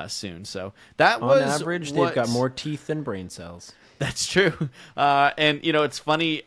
soon. So that on average, they've got more teeth than brain cells. That's true. And it's funny.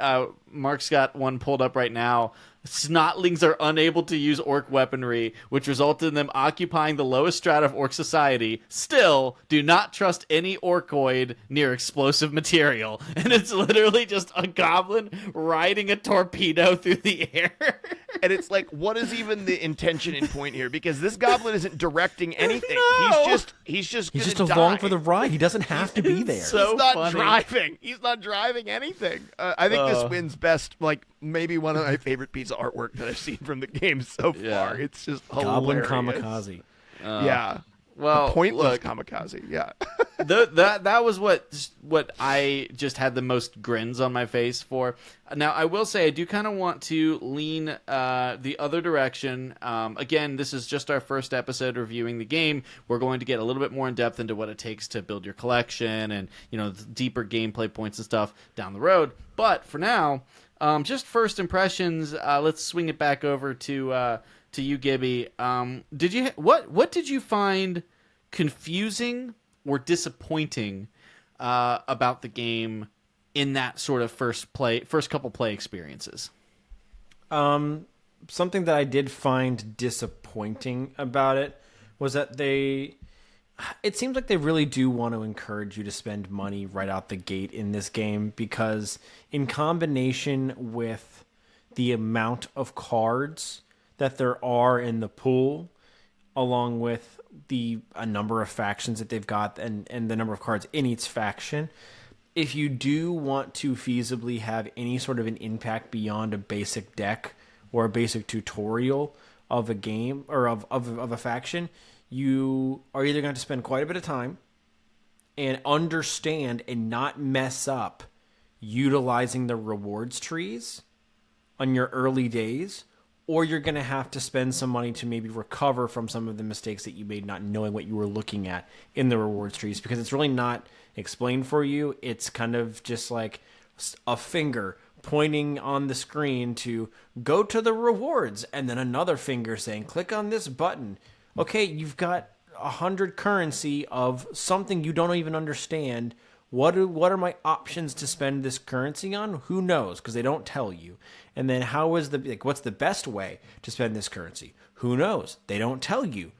Mark's got one pulled up right now. Snotlings are unable to use orc weaponry, which resulted in them occupying the lowest strata of orc society. Still, do not trust any orcoid near explosive material. And it's literally just a goblin riding a torpedo through the air. And it's like, what is even the intention and point here? Because this goblin isn't directing anything. No. He's just along for the ride. He doesn't have to be there. So he's not funny. driving. He's not driving anything. I think this wins best. Like maybe one of my favorite pieces of artwork that I've seen from the game so far. Yeah. It's just Goblin hilarious. kamikaze. Yeah. Well, Pointless kamikaze. Yeah. that was what I just had the most grins on my face for. Now, I will say I do kind of want to lean the other direction. Again, this is just our first episode reviewing the game. We're going to get a little bit more in depth into what it takes to build your collection and deeper gameplay points and stuff down the road. But for now, just first impressions. Let's swing it back over to you, Gibby. What did you find confusing or disappointing about the game in that sort of first couple play experiences? Something that I did find disappointing about it was that it seems like they really do want to encourage you to spend money right out the gate in this game, because in combination with the amount of cards that there are in the pool, along with a number of factions that they've got and the number of cards in each faction, if you do want to feasibly have any sort of an impact beyond a basic deck or a basic tutorial of a game or of a faction, you are either going to spend quite a bit of time and understand and not mess up utilizing the rewards trees on your early days, or you're going to have to spend some money to maybe recover from some of the mistakes that you made not knowing what you were looking at in the rewards trees, because it's really not explained for you. It's kind of just like a finger pointing on the screen to go to the rewards, and then another finger saying, click on this button. Okay, you've got 100 currency of something you don't even understand. What are my options to spend this currency on? Who knows? Because they don't tell you. And then what's the best way to spend this currency? Who knows? They don't tell you.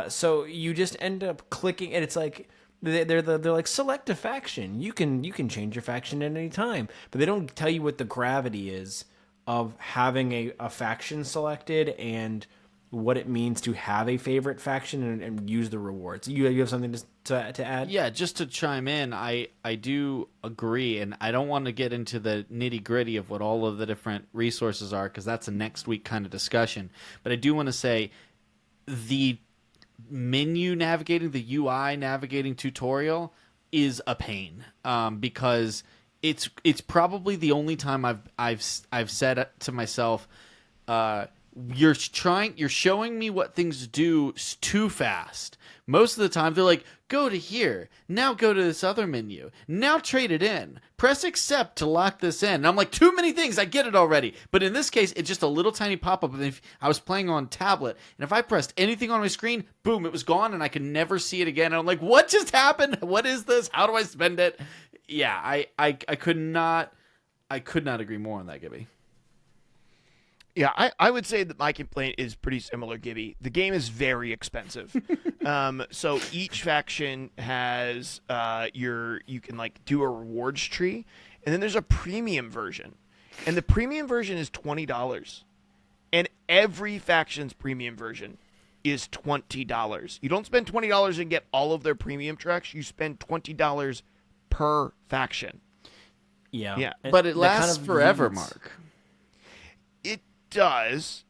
So you just end up clicking, and it's like they're like select a faction. You can change your faction at any time, but they don't tell you what the gravity is of having a faction selected and what it means to have a favorite faction and use the rewards. You have something to add? Yeah, just to chime in, I do agree, and I don't want to get into the nitty-gritty of what all of the different resources are, because that's a next week kind of discussion. But I do want to say the menu navigating, the UI navigating tutorial is a pain, because it's probably the only time I've said to myself, you're showing me what things do too fast. Most of the time they're like, go to here, now go to this other menu, now trade it in, press accept to lock this in. And I'm like, too many things, I get it already. But in this case, it's just a little tiny pop-up. And if I was playing on tablet, and if I pressed anything on my screen, boom, it was gone, and I could never see it again. And I'm like, what just happened? What is this? How do I spend it? Yeah, I could not agree more on that, Gibby. Yeah, I would say that my complaint is pretty similar, Gibby. The game is very expensive. So each faction has you can like do a rewards tree, and then there's a premium version. And the premium version is $20. And every faction's premium version is $20. You don't spend $20 and get all of their premium tracks, you spend $20 per faction. Yeah. But it lasts kind of forever, leads- Mark. It does.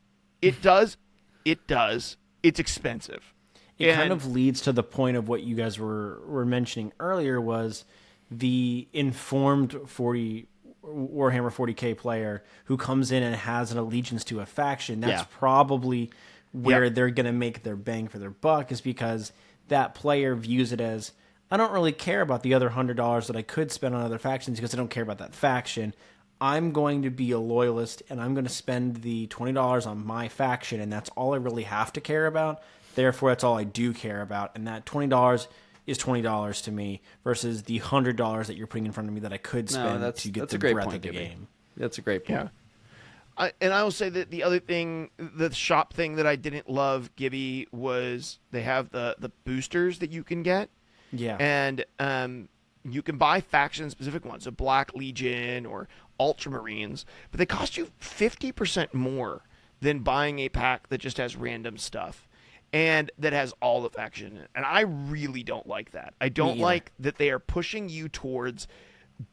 It's expensive. It kind of leads to the point of what you guys were mentioning earlier was the informed Warhammer 40K player who comes in and has an allegiance to a faction. That's probably where they're going to make their bang for their buck, is because that player views it as, I don't really care about the other $100 that I could spend on other factions because I don't care about that faction. I'm going to be a loyalist, and I'm going to spend the $20 on my faction, and that's all I really have to care about. Therefore, that's all I do care about, and that $20 is $20 to me versus the $100 that you're putting in front of me that I could spend to get the breadth of the game. That's a great point. Yeah. And I will say that the other thing, the shop thing that I didn't love, Gibby, was they have the boosters that you can get. Yeah. And you can buy faction-specific ones, so Black Legion or Ultramarines, but they cost you 50% more than buying a pack that just has random stuff and that has all the faction in it. And I really don't like that. I don't like that they are pushing you towards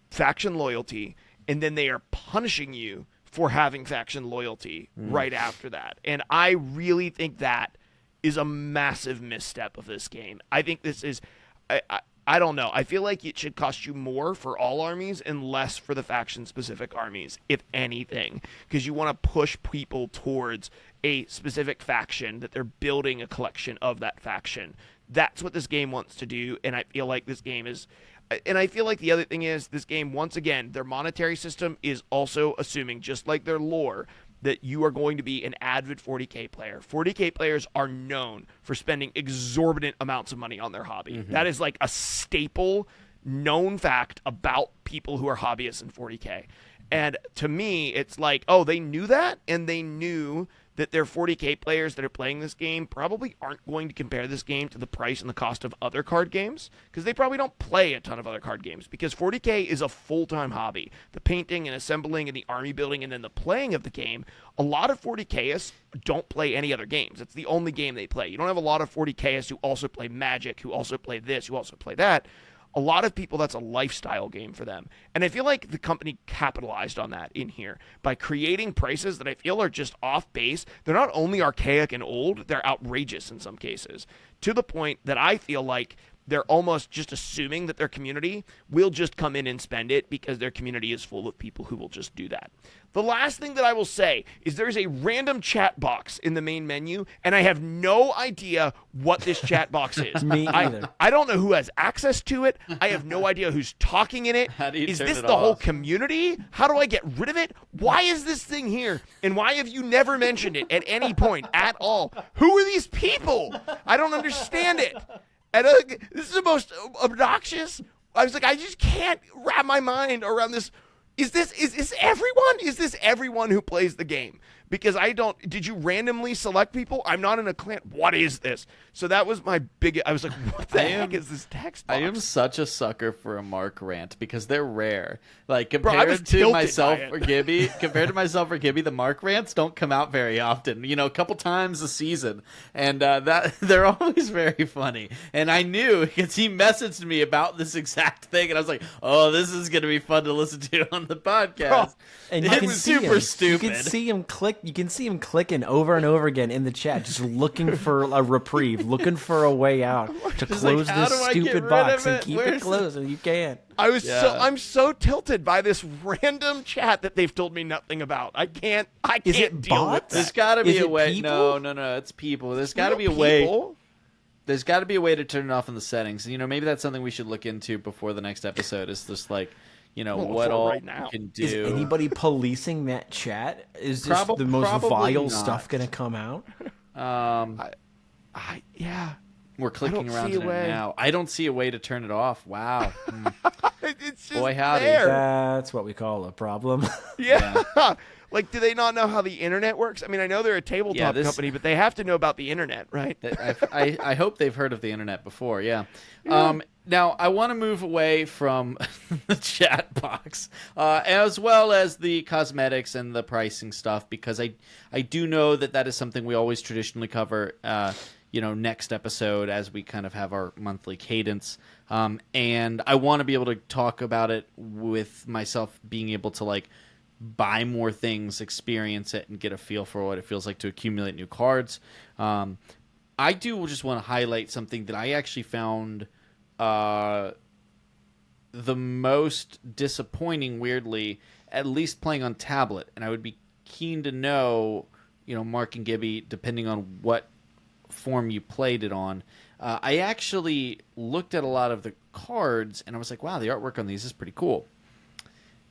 faction loyalty, and then they are punishing you for having faction loyalty right after that. And I really think that is a massive misstep of this game. I think this is... I don't know. I feel like it should cost you more for all armies and less for the faction-specific armies, if anything, because you want to push people towards a specific faction, that they're building a collection of that faction. That's what this game wants to do, and I feel like this game is... And I feel like the other thing is, this game, once again, their monetary system is also assuming, just like their lore, that you are going to be an avid 40K player. 40K players are known for spending exorbitant amounts of money on their hobby. Mm-hmm. That is like a staple, known fact about people who are hobbyists in 40K. And to me, it's like, oh, they knew that, and they knew that their 40K players that are playing this game probably aren't going to compare this game to the price and the cost of other card games, because they probably don't play a ton of other card games, because 40K is a full-time hobby. The painting and assembling and the army building and then the playing of the game, a lot of 40Kists don't play any other games. It's the only game they play. You don't have a lot of 40Kists who also play Magic, who also play this, who also play that. A lot of people, that's a lifestyle game for them. And I feel like the company capitalized on that in here by creating prices that I feel are just off base. They're not only archaic and old, they're outrageous in some cases, to the point that I feel like they're almost just assuming that their community will just come in and spend it because their community is full of people who will just do that. The last thing that I will say is there's a random chat box in the main menu, and I have no idea what this chat box is. Me either. I don't know who has access to it. I have no idea who's talking in it. How do you Is turn this it the whole off? community? How do I get rid of it? Why is this thing here? And why have you never mentioned it at any point at all? Who are these people? I don't understand it. And this is the most obnoxious. I was like, I just can't wrap my mind around this. Is this everyone? Is this everyone who plays the game? Because did you randomly select people? I'm not in a clan. What is this? So that was my I was like, what the heck is this text box? I am such a sucker for a Mark rant because they're rare. Like I was compared to tilted myself by it. or Gibby, the Mark rants don't come out very often. You know, a couple times a season, and that they're always very funny. And I knew because he messaged me about this exact thing, and I was like, "Oh, this is gonna be fun to listen to on the podcast." And It was super stupid. You can see him click. You can see him clicking over and over again in the chat, just looking for a reprieve, looking for a way out to Just close like, how this do I get stupid rid box of and it? keep Where's it closed, and you can't. I'm so tilted by this random chat that they've told me nothing about. I can't Is it deal with bots? that. There's got to be Is a it way. people? No, it's people. There's got to be Real a way. people? There's got to be a way to turn it off in the settings. You know, maybe that's something we should look into before the next episode. Is just like, you know, Well, what for all right now. you can do. Is anybody policing that chat? Is this the most Probably vile not. stuff going to come out? Yeah. We're clicking don't around see a in way. it now. I don't see a way to turn it off. Wow. It's just Boy, howdy. there. That's what we call a problem. Yeah. Like, do they not know how the internet works? I mean, I know they're a tabletop company, but they have to know about the internet, right? I hope they've heard of the internet before. Yeah. Now I want to move away from the chat box, as well as the cosmetics and the pricing stuff, because I do know that is something we always traditionally cover. Next episode as we kind of have our monthly cadence. And I want to be able to talk about it with myself being able to like buy more things, experience it, and get a feel for what it feels like to accumulate new cards. I do just want to highlight something that I actually found the most disappointing, weirdly, at least playing on tablet. And I would be keen to know, Mark and Gibby, depending on what form you played it on. I actually looked at a lot of the cards and I was like, wow, the artwork on these is pretty cool.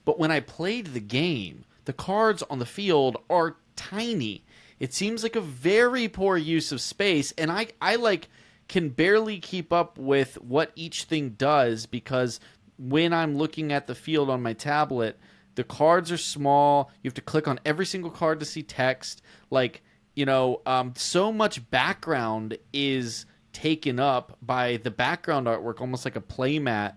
But when I played the game, the cards on the field are tiny. It seems like a very poor use of space, and I like can barely keep up with what each thing does, because when I'm looking at the field on my tablet, the cards are small. You have to click on every single card to see text. Like, so much background is taken up by the background artwork, almost like a playmat,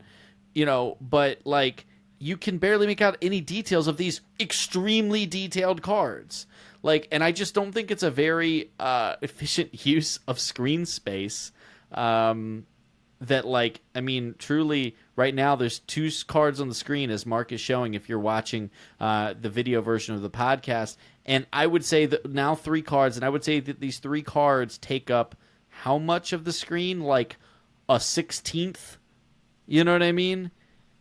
but like you can barely make out any details of these extremely detailed cards. Like, and I just don't think it's a very efficient use of screen space. That, like, I mean, truly, right now there's 2 cards on the screen, as Mark is showing if you're watching the video version of the podcast. And I would say that now 3 cards, and I would say that these 3 cards take up how much of the screen? Like a 16th? You know what I mean?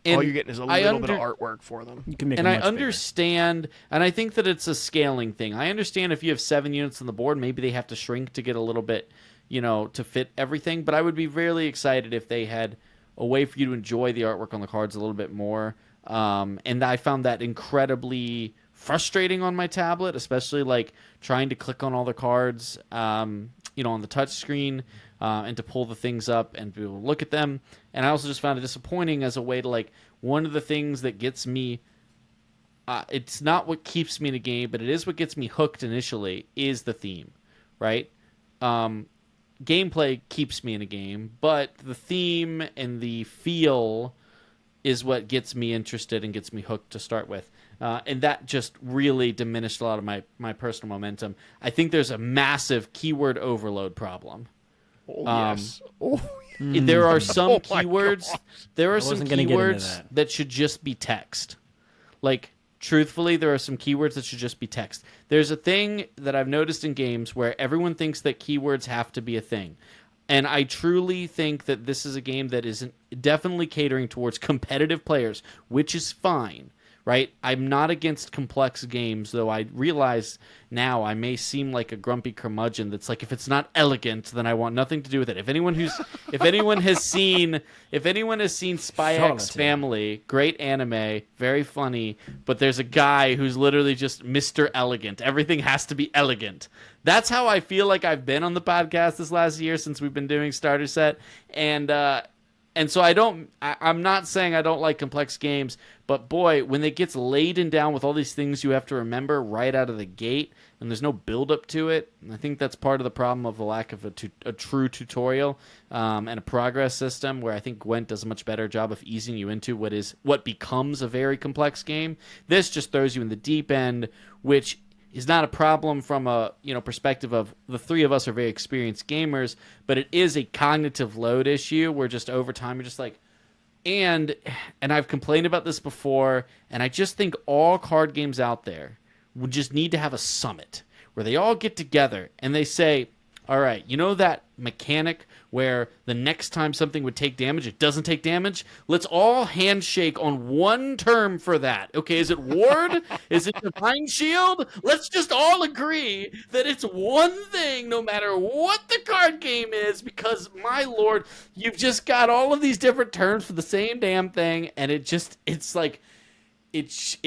And all you're getting is a little bit of artwork for them. You can make and it I much understand, and I think that it's a scaling thing. I understand if you have 7 units on the board, maybe they have to shrink to get a little bit, to fit everything. But I would be really excited if they had a way for you to enjoy the artwork on the cards a little bit more. And I found that incredibly frustrating on my tablet, especially like trying to click on all the cards, on the touch screen, and to pull the things up and be able to look at them. And I also just found it disappointing as a way to, like, one of the things that gets me, it's not what keeps me in a game, but it is what gets me hooked initially, is the theme, right? Gameplay keeps me in a game, but the theme and the feel is what gets me interested and gets me hooked to start with. And that just really diminished a lot of my personal momentum. I think there's a massive keyword overload problem. Oh, yes. There are some keywords. There are some keywords that should just be text. Like, truthfully, there are some keywords that should just be text. There's a thing that I've noticed in games where everyone thinks that keywords have to be a thing. And I truly think that this is a game that is definitely catering towards competitive players, which is fine, right? I'm not against complex games, though I realize now I may seem like a grumpy curmudgeon that's like, if it's not elegant, then I want nothing to do with it. If anyone has seen Spy X Family, great anime, very funny, but there's a guy who's literally just Mr. Elegant. Everything has to be elegant. That's how I feel like I've been on the podcast this last year since we've been doing Starter Set. And so I'm not saying I don't like complex games, but boy, when it gets laden down with all these things you have to remember right out of the gate, and there's no build up to it, I think that's part of the problem of the lack of a true tutorial and a progress system, where I think Gwent does a much better job of easing you into what becomes a very complex game. This just throws you in the deep end, which is not a problem from a perspective of the 3 of us are very experienced gamers, but it is a cognitive load issue where just over time you're just like, and I've complained about this before, and I just think all card games out there would just need to have a summit where they all get together and they say, all right, that mechanic where the next time something would take damage, it doesn't take damage? Let's all handshake on one term for that. Okay, is it Ward? Is it Divine Shield? Let's just all agree that it's one thing no matter what the card game is, because, my lord, you've just got all of these different terms for the same damn thing, and it's like... It's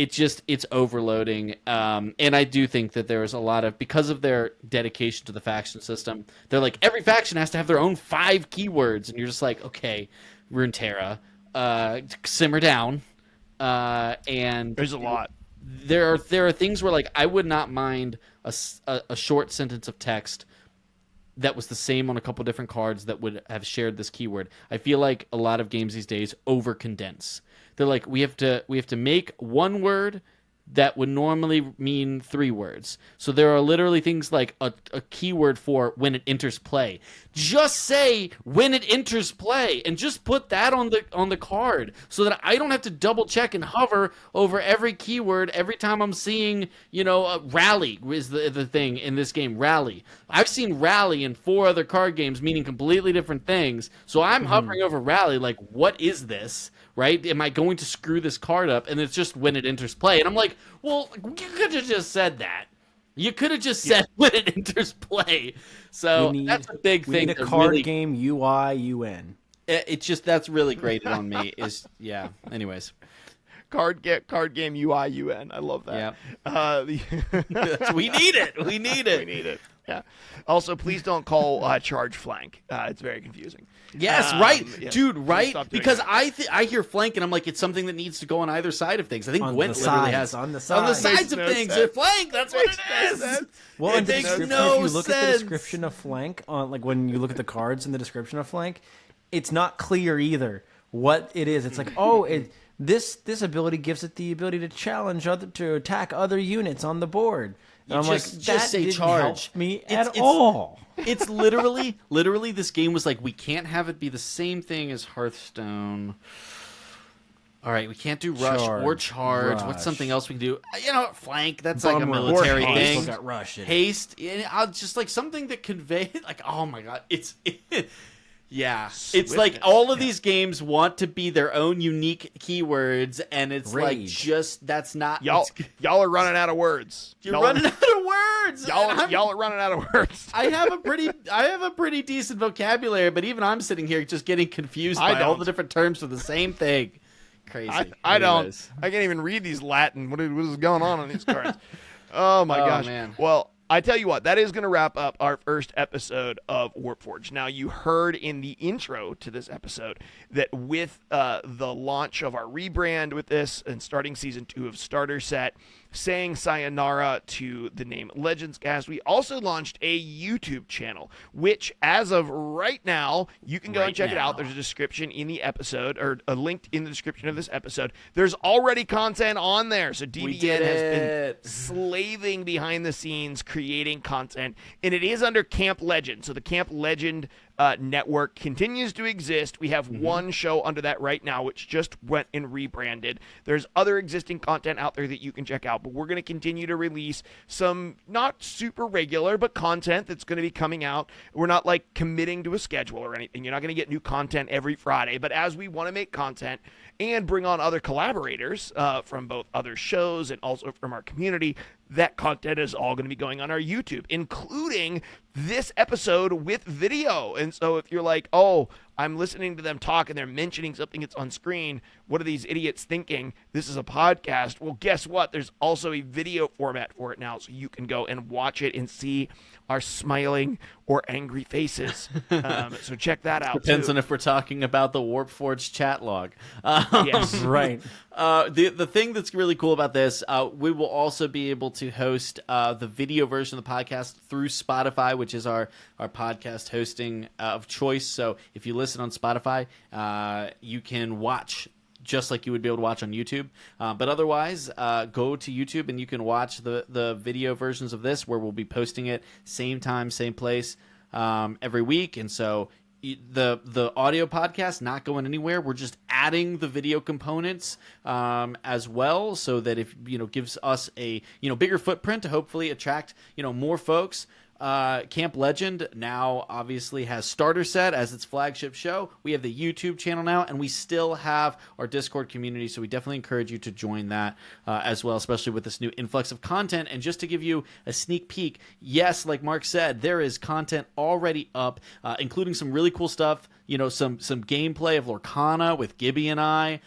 overloading, and I do think that there is a lot of, because of their dedication to the faction system, they're like, every faction has to have their own 5 keywords, and you're just like, okay, Runeterra, simmer down, and there's a lot. there are things where like I would not mind a short sentence of text that was the same on a couple different cards that would have shared this keyword. I feel like a lot of games these days over condense. They're like, we have to make one word that would normally mean 3 words. So there are literally things like a keyword for when it enters play. Just say when it enters play and just put that on the card so that I don't have to double check and hover over every keyword every time I'm seeing, rally is the thing in this game, rally. I've seen rally in 4 other card games meaning completely different things. So I'm hovering over rally like, what is this? Right? Am I going to screw this card up? And it's just when it enters play. And I'm like, well, you could have just said that. You could have just said when it enters play. So that's a big thing. We need a card game UI/UN. It's just, that's really grated on me. Anyways. Card game UI/UN. I love that. Yeah. We need it. We need it. We need it. Yeah. Also, please don't call charge flank. It's very confusing. Yes, right, yeah. dude, right? Because I hear flank and I'm like, it's something that needs to go on either side of things. I think Gwent literally has on the sides of things. Flank, that's what it is. Well, it makes if no you look sense. at the description of flank, like when you look at the cards in the description of flank, it's not clear either what it is. It's like, this ability gives it the ability to challenge to attack other units on the board. And I'm like, that say didn't charge help me at all. It's literally this game was like, we can't have it be the same thing as Hearthstone. All right, we can't do rush or charge. What's something else we can do? Flank. That's like a military thing. Got rush. Haste. I'll just like something that convey like, oh my god, yeah. It's like all of these games want to be their own unique keywords, and it's like just that's not y'all are running out of words. You're running out of words. Y'all are running out of words. I have a pretty decent vocabulary, but even I'm sitting here just getting confused by all the different terms for the same thing. Crazy. I don't. I can't even read these Latin. What is going on these cards? Oh my gosh. Man. Well, I tell you what, that is going to wrap up our first episode of Warpforge. Now, you heard in the intro to this episode that with the launch of our rebrand with this and starting season 2 of Starter Set, saying sayonara to the name Legends Cast, we also launched a YouTube channel, which as of right now, you can go and check it out. There's a description in the episode, or a link in the description of this episode. There's already content on there. So DBN has been slaving behind the scenes, creating content, and it is under Camp Legend. So the Camp Legend network continues to exist. We have one show under that right now, which just went and rebranded. There's other existing content out there that you can check out, but we're going to continue to release some not super regular, but content that's going to be coming out. We're not like committing to a schedule or anything. You're not going to get new content every Friday, but as we want to make content and bring on other collaborators from both other shows and also from our community, that content is all going to be going on our YouTube, including this episode with video. And so if you're like, oh, I'm listening to them talk and they're mentioning something that's on screen, what are these idiots thinking? This is a podcast. Well, guess what? There's also a video format for it now, so you can go and watch it and see our smiling or angry faces. So check that out. Depends on if we're talking about the Warpforge chat log. Yes, right. The thing that's really cool about this, we will also be able to host the video version of the podcast through Spotify, which is our podcast hosting of choice. So if you listen on Spotify, you can watch just like you would be able to watch on YouTube. But otherwise, go to YouTube and you can watch the video versions of this, where we'll be posting it same time, same place every week. And so the audio podcast not going anywhere. We're just adding the video components as well, so that if gives us a bigger footprint to hopefully attract more folks. Camp Legend now obviously has Starter Set as its flagship show. We have the YouTube channel now, and we still have our Discord community, so we definitely encourage you to join that as well, especially with this new influx of content. And just to give you a sneak peek, yes, like Mark said, there is content already up, including some really cool stuff some gameplay of Lorcana with Gibby and I,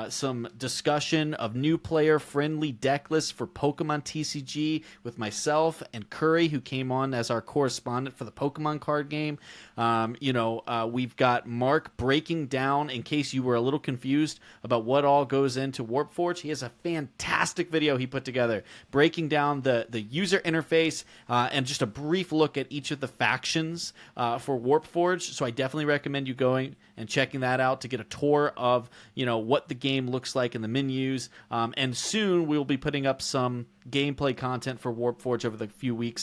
some discussion of new player-friendly deck lists for Pokemon TCG with myself and Curry, who came on as our correspondent for the Pokemon card game. We've got Mark breaking down, in case you were a little confused about what all goes into Warpforge. He has a fantastic video he put together breaking down the user interface and just a brief look at each of the factions for Warpforge. So I definitely recommend you going and checking that out to get a tour of what the game looks like in the menus. And soon we'll be putting up some gameplay content for Warpforge over the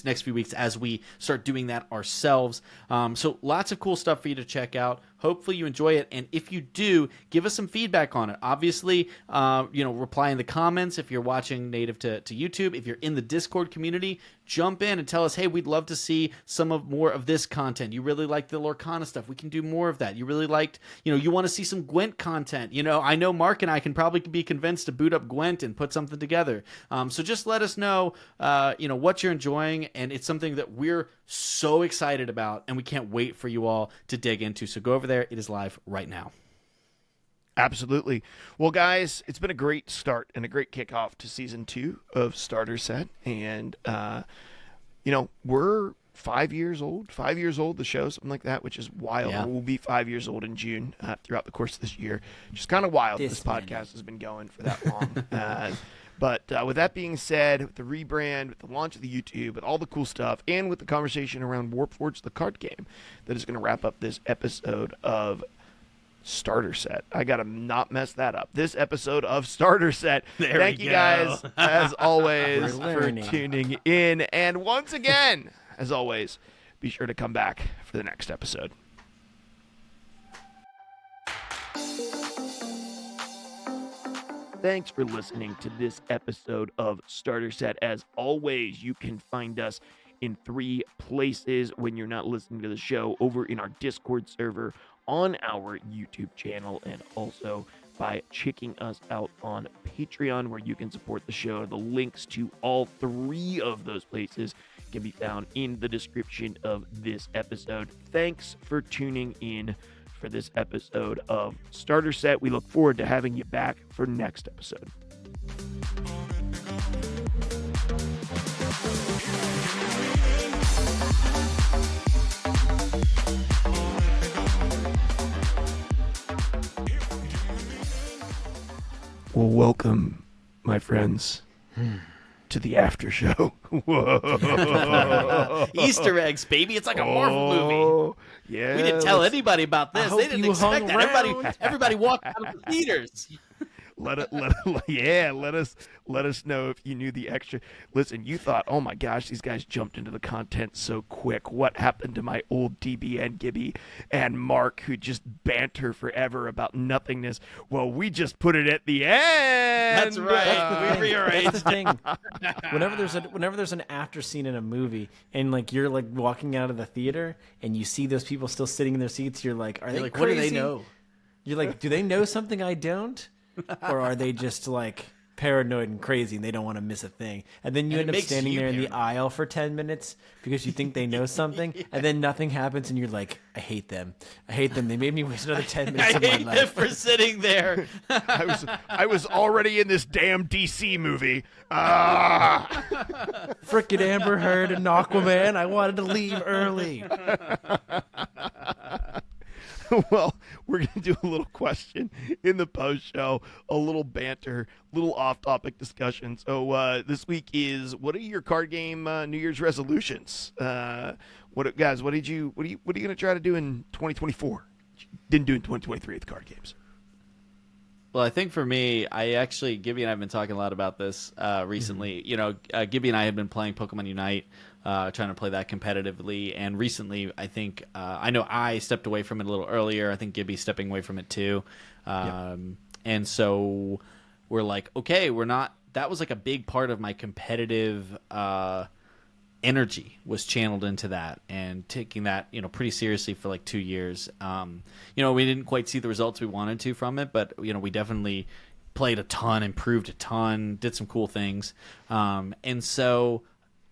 next few weeks as we start doing that ourselves. So lots of cool stuff for you to check out. Hopefully you enjoy it, and if you do, give us some feedback on it. Obviously, reply in the comments if you're watching native to YouTube. If you're in the Discord community, jump in and tell us, hey, we'd love to see more of this content. You really like the Lorcana stuff. We can do more of that. You really liked, you want to see some Gwent content. I know Mark and I can probably be convinced to boot up Gwent and put something together. So just let us know, what you're enjoying, and it's something that we're so excited about, and we can't wait for you all to dig into. So go over there. It is live right now. Absolutely. Well, guys, it's been a great start and a great kickoff to season 2 of Starter Set. And, we're 5 years old, the show, something like that, which is wild. Yeah. We'll be 5 years old in June throughout the course of this year. Just kind of wild. This podcast has been going for that long. But with that being said, with the rebrand, with the launch of the YouTube, with all the cool stuff, and with the conversation around Warpforge, the card game, that is going to wrap up this episode of Starter Set. I got to not mess that up. This episode of Starter Set. Thank you guys, as always, for tuning in. And once again, as always, be sure to come back for the next episode. Thanks for listening to this episode of Starter Set. As always, you can find us in 3 places when you're not listening to the show: over in our Discord server, on our YouTube channel, and also by checking us out on Patreon, where you can support the show. The links to all 3 of those places can be found in the description of this episode. Thanks for tuning in for this episode of Starter Set. We look forward to having you back for next episode. Well, welcome, my friends, to the after show. Whoa. Easter eggs, baby. It's like a Marvel movie. Yeah. We didn't tell anybody about this. They didn't expect that. around. Everybody walked out of the theaters. Let us know if you knew the extra. Listen, you thought, oh my gosh, these guys jumped into the content so quick. What happened to my old DBN Gibby and Mark, who just banter forever about nothingness? Well, we just put it at the end. That's right. We rearranged. That's the thing. Whenever there's an after scene in a movie, and you're walking out of the theater, and you see those people still sitting in their seats, you're like, are they crazy? What do they know? You're like, do they know something I don't? Or are they just paranoid and crazy and they don't want to miss a thing? And then you end up standing there in the aisle for 10 minutes because you think they know something, and then nothing happens, and you're like, I hate them. They made me waste another 10 minutes of my life. I hate them for sitting there. I was already in this damn DC movie. Frickin' Amber Heard and Aquaman. I wanted to leave early. Well, we're going to do a little question in the post show, a little banter, little off-topic discussion. So this week is, what are your card game New Year's resolutions? What are you going to try to do in 2024? Didn't do in 2023 at the card games. Well, I think for me, Gibby and I have been talking a lot about this recently. Mm-hmm. Gibby and I have been playing Pokemon Unite, trying to play that competitively. And recently, I think, I know I stepped away from it a little earlier. I think Gibby's stepping away from it too. And so we're like, okay, that was a big part of my competitive energy was channeled into that, and taking that pretty seriously for 2 years. We didn't quite see the results we wanted to from it, but we definitely played a ton, improved a ton, did some cool things, and so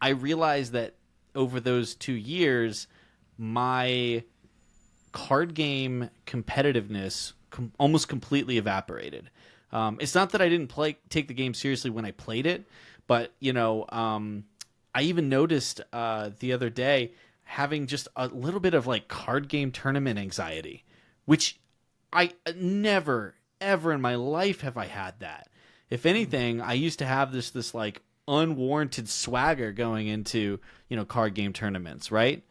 I realized that over those 2 years my card game competitiveness almost completely evaporated. It's not that I didn't take the game seriously when I played it, but I even noticed the other day having just a little bit of like card game tournament anxiety, which I never ever in my life have I had that. If anything, I used to have this like unwarranted swagger going into card game tournaments, right?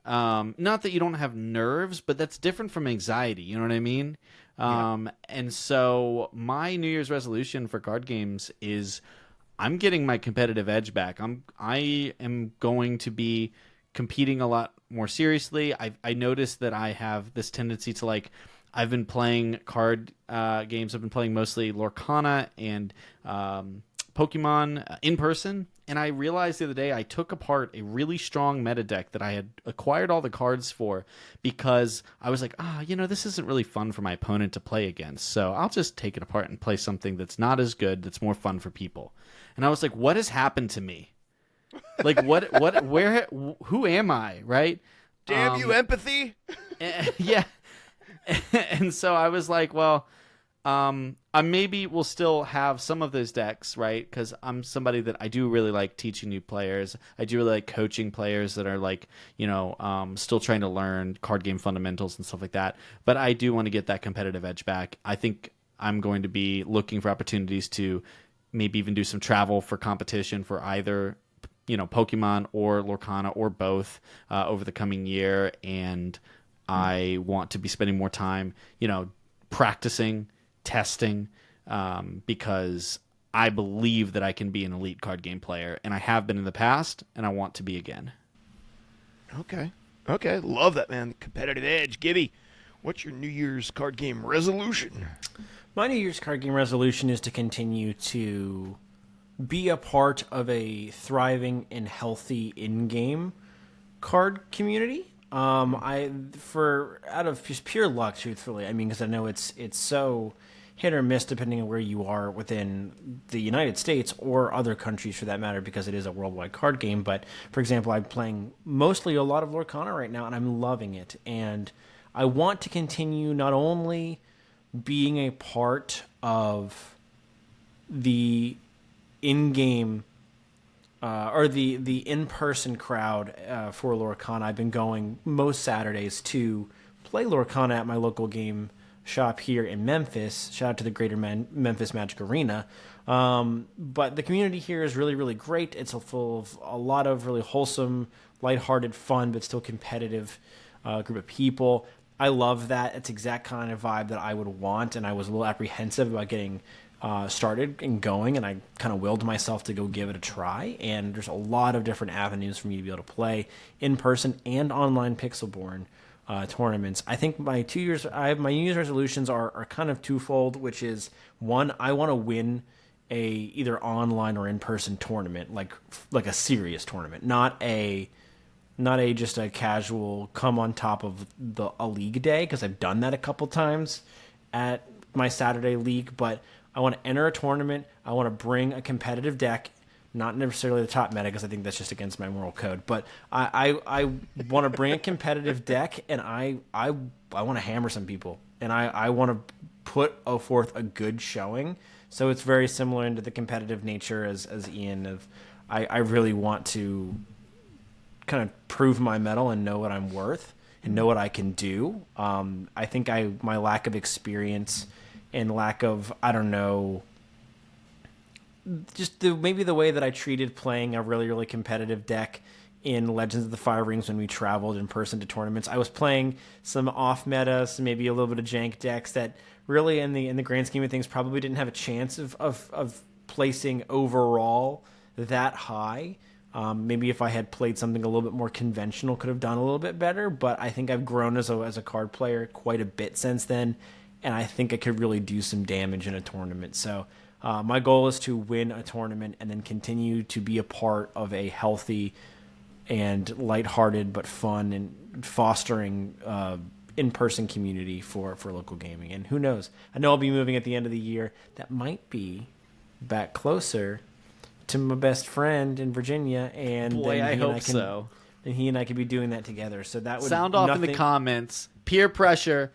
Not that you don't have nerves, but that's different from anxiety. You know what I mean? And so my New Year's resolution for card games is I'm getting my competitive edge back. I am going to be competing a lot more seriously. I noticed that I have this tendency to like. I've been playing card games. I've been playing mostly Lorcana and Pokemon in person. And I realized the other day I took apart a really strong meta deck that I had acquired all the cards for because I was like, this isn't really fun for my opponent to play against. So I'll just take it apart and play something that's not as good, that's more fun for people. And I was like, what has happened to me? Like, who am I, right? Damn you, empathy. Yeah. And so I was like, well, I maybe will still have some of those decks, right? Because I'm somebody that I do really like teaching new players. I do really like coaching players that are like, still trying to learn card game fundamentals and stuff like that. But I do want to get that competitive edge back. I think I'm going to be looking for opportunities to maybe even do some travel for competition for either, Pokemon or Lorcana or both over the coming year. And I want to be spending more time, practicing, testing, because I believe that I can be an elite card game player, and I have been in the past, and I want to be again. Okay. Love that, man. Competitive edge. Gibby, what's your New Year's card game resolution? My New Year's card game resolution is to continue to be a part of a thriving and healthy in-game card community. Out of just pure luck, truthfully, because I know it's so hit or miss depending on where you are within the United States or other countries for that matter, because it is a worldwide card game. But for example, I'm playing mostly a lot of Lorcana right now, and I'm loving it. And I want to continue not only being a part of the in-game or the in-person crowd for Lorcana. I've been going most Saturdays to play Lorcana at my local game shop here in Memphis. Shout out to the Greater Memphis Magic Arena. But the community here is really, really great. It's full of a lot of really wholesome, lighthearted fun, but still competitive group of people. I love that. It's the exact kind of vibe that I would want, and I was a little apprehensive about getting started and going, and I kind of willed myself to go give it a try. And there's a lot of different avenues for me to be able to play in person and online Pixelborn tournaments. I think my New Year's resolutions are kind of twofold, which is one, I want to win a either online or in person tournament, like a serious tournament, not a just a casual come on top of a league day, because I've done that a couple times at my Saturday league, but I want to enter a tournament. I want to bring a competitive deck, not necessarily the top meta, because I think that's just against my moral code. But I want to bring a competitive deck, and I want to hammer some people, and I want to put forth a good showing. So it's very similar into the competitive nature as Ian. I really want to kind of prove my mettle and know what I'm worth and know what I can do. I think my lack of experience and lack of, I don't know, just maybe the way that I treated playing a really, really competitive deck in Legends of the Fire Rings when we traveled in person to tournaments. I was playing some off meta, some maybe a little bit of jank decks that really in the grand scheme of things probably didn't have a chance of placing overall that high. Maybe if I had played something a little bit more conventional, could have done a little bit better, but I think I've grown as a card player quite a bit since then, and I think I could really do some damage in a tournament. So my goal is to win a tournament and then continue to be a part of a healthy and lighthearted but fun and fostering in-person community for local gaming. And who knows? I know I'll be moving at the end of the year. That might be back closer to my best friend in Virginia, and boy, I hope so. And he and I could be doing that together. So that would sound off in the comments. peer pressure.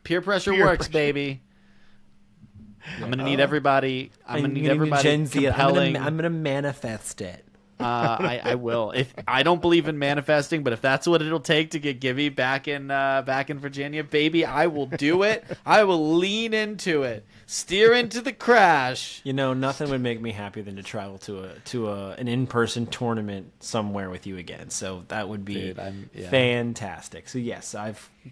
Peer pressure works, baby. I'm gonna need everybody. I'm gonna need everybody Gen Z. compelling. I'm gonna manifest it. I will. If I don't believe in manifesting, but if that's what it'll take to get Gibby back in Virginia, baby, I will do it. I will lean into it, steer into the crash. You know, nothing would make me happier than to travel to an in-person tournament somewhere with you again. So that would be fantastic. So yes, I've a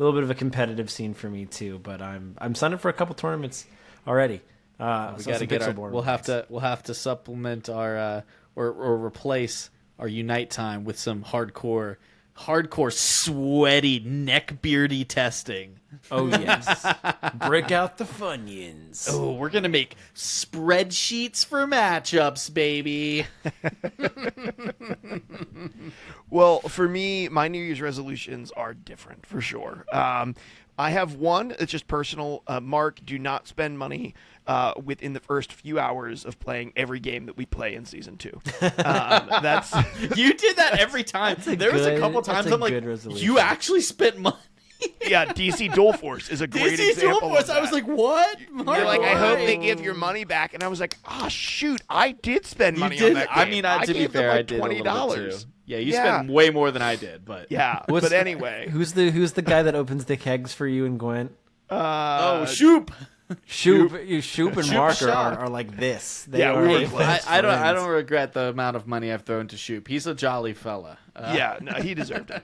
little bit of a competitive scene for me too, but I'm signed up for a couple tournaments already. We got to get our. We'll have to supplement our. Or replace our Unite time with some hardcore, sweaty, neckbeardy testing. Oh, yes. Break out the Funyuns. Oh, we're going to make spreadsheets for matchups, baby. Well, for me, my New Year's resolutions are different, for sure. I have one that's just personal. Mark, do not spend money within the first few hours of playing every game that we play in Season 2. That's You did that every time. There was a couple times I'm like, you actually spent money? Yeah, DC Dual Force is a great DC example Dual Force, of that. I was like, what? Mark, You're like, I why? hope they give your money back. And I was like, oh, shoot, I did spend money You did. on that game. I mean, to be gave them fair, like I did $20. a little bit too. Yeah, you spent way more than I did, but Yeah, but anyway. Who's the guy that opens the kegs for you and Gwent? Shoop. Shoop and Mark Shop. are like this. Yeah, are we were like close. best I friends. don't regret the amount of money I've thrown to Shoop. He's a jolly fella. Yeah, no, he deserved it.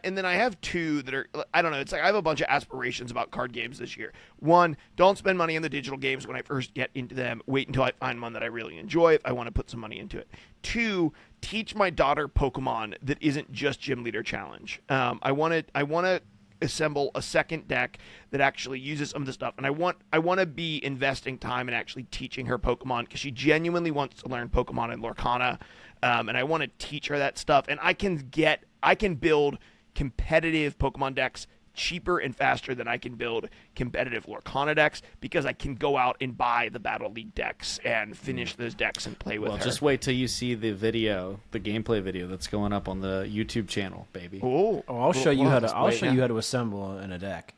And then I have two that are, I don't know, it's like I have a bunch of aspirations about card games this year. One, don't spend money on the digital games when I first get into them. Wait until I find one that I really enjoy if I want to put some money into it. Two, teach my daughter Pokemon that isn't just Gym Leader Challenge. I want to assemble a second deck that actually uses some of the stuff, and I want to be investing time in actually teaching her Pokemon because she genuinely wants to learn Pokemon and Lorcana, and I want to teach her that stuff. And I can build competitive Pokemon decks cheaper and faster than I can build competitive Lorcana decks because I can go out and buy the Battle League decks and finish those decks and play with her. Just wait till you see the gameplay video that's going up on the YouTube channel, baby. I'll show you how to assemble in a deck.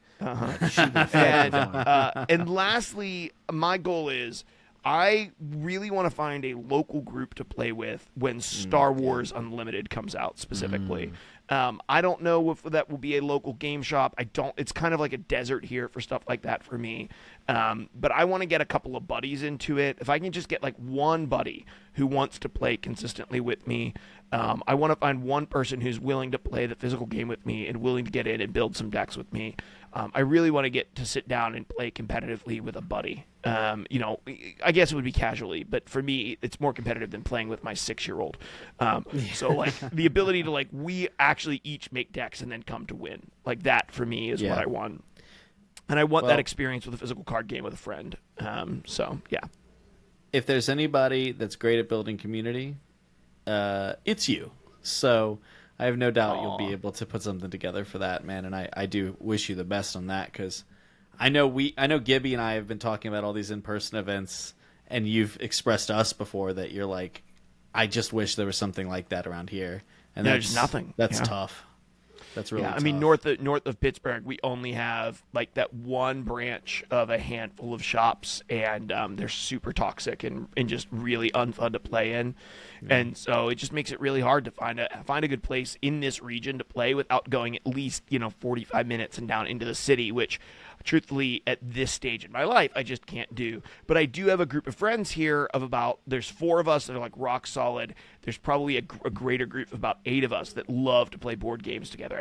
And lastly, my goal is I really want to find a local group to play with when Star Wars Unlimited comes out specifically. I don't know if that will be a local game shop. It's kind of like a desert here for stuff like that for me. But I want to get a couple of buddies into it. If I can just get like one buddy who wants to play consistently with me, I want to find one person who's willing to play the physical game with me and willing to get in and build some decks with me. I really want to get to sit down and play competitively with a buddy. I guess it would be casually, but for me, it's more competitive than playing with my 6-year-old. So like the ability to we actually each make decks and then come to win, like that for me is what I want. And I want that experience with a physical card game with a friend. So yeah. If there's anybody that's great at building community, it's you. So I have no doubt you'll be able to put something together for that, man. And I do wish you the best on that because I know Gibby and I have been talking about all these in-person events, and you've expressed to us before that you're like, I just wish there was something like that around here. And there's nothing. That's tough. That's really tough. I mean, north of Pittsburgh, we only have like that one branch of a handful of shops, and they're super toxic and just really unfun to play in. And so it just makes it really hard to find a good place in this region to play without going at least 45 minutes and down into the city, which truthfully at this stage in my life I just can't do. But I do have a group of friends here there's 4 of us that are like rock solid. There's probably a greater group of about 8 of us that love to play board games together.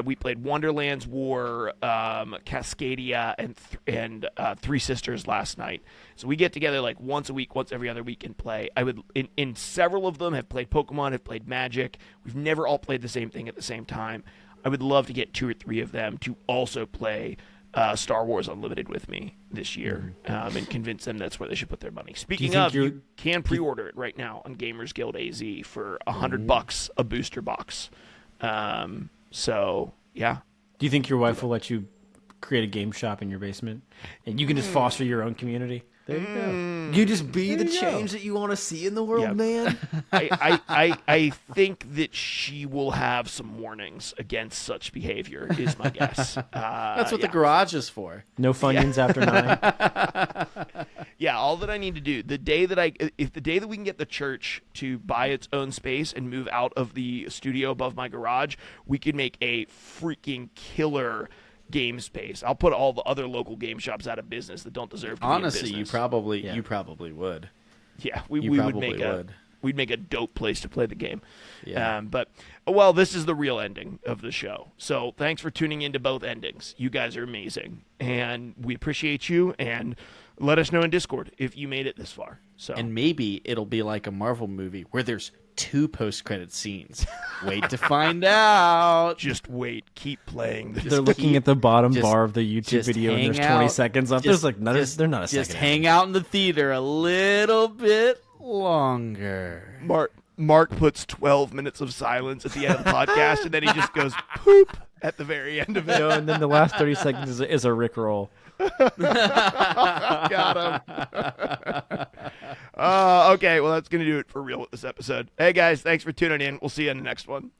We played Wonderlands War, Cascadia, and Three Sisters last night. So we get together like once a week, once every other week and play. I would in several of them have played Pokemon, have played Magic. We've never all played the same thing at the same time. I would love to get 2 or 3 of them to also play Star Wars Unlimited with me this year and convince them that's where they should put their money. Speaking of, you can pre-order it right now on Gamers Guild AZ for $100 a booster box. So, yeah. Do you think your wife will let you create a game shop in your basement and you can just foster your own community? There you go. You just be the change that you want to see in the world, Yep. man. I think that she will have some warnings against such behavior, is my guess. That's what the garage is for. No Funyuns after 9. Yeah, all that I need to do, the day that we can get the church to buy its own space and move out of the studio above my garage, we can make a freaking killer game space. I'll put all the other local game shops out of business that don't deserve to Honestly, be in you business. probably would. Yeah, You we would probably make would. we'd make a dope place to play the game. Yeah. But well, this is the real ending of the show. So thanks for tuning into both endings. You guys are amazing, and we appreciate you. And let us know in Discord if you made it this far. So And maybe it'll be like a Marvel movie where there's 2 post-credit scenes. Wait to find out. just wait, keep playing. They're looking at the bottom just- bar of the YouTube just video, and there's hang 20 out. seconds left. Just- There's like they're not a Just second. hang out in the theater a little bit longer. Mark puts 12 minutes of silence at the end of the podcast, and then he just goes poop at the very end of it. And then the last 30 seconds is a Rickroll. Got him. Okay, well, that's going to do it for real with this episode. Hey, guys, thanks for tuning in. We'll see you in the next one.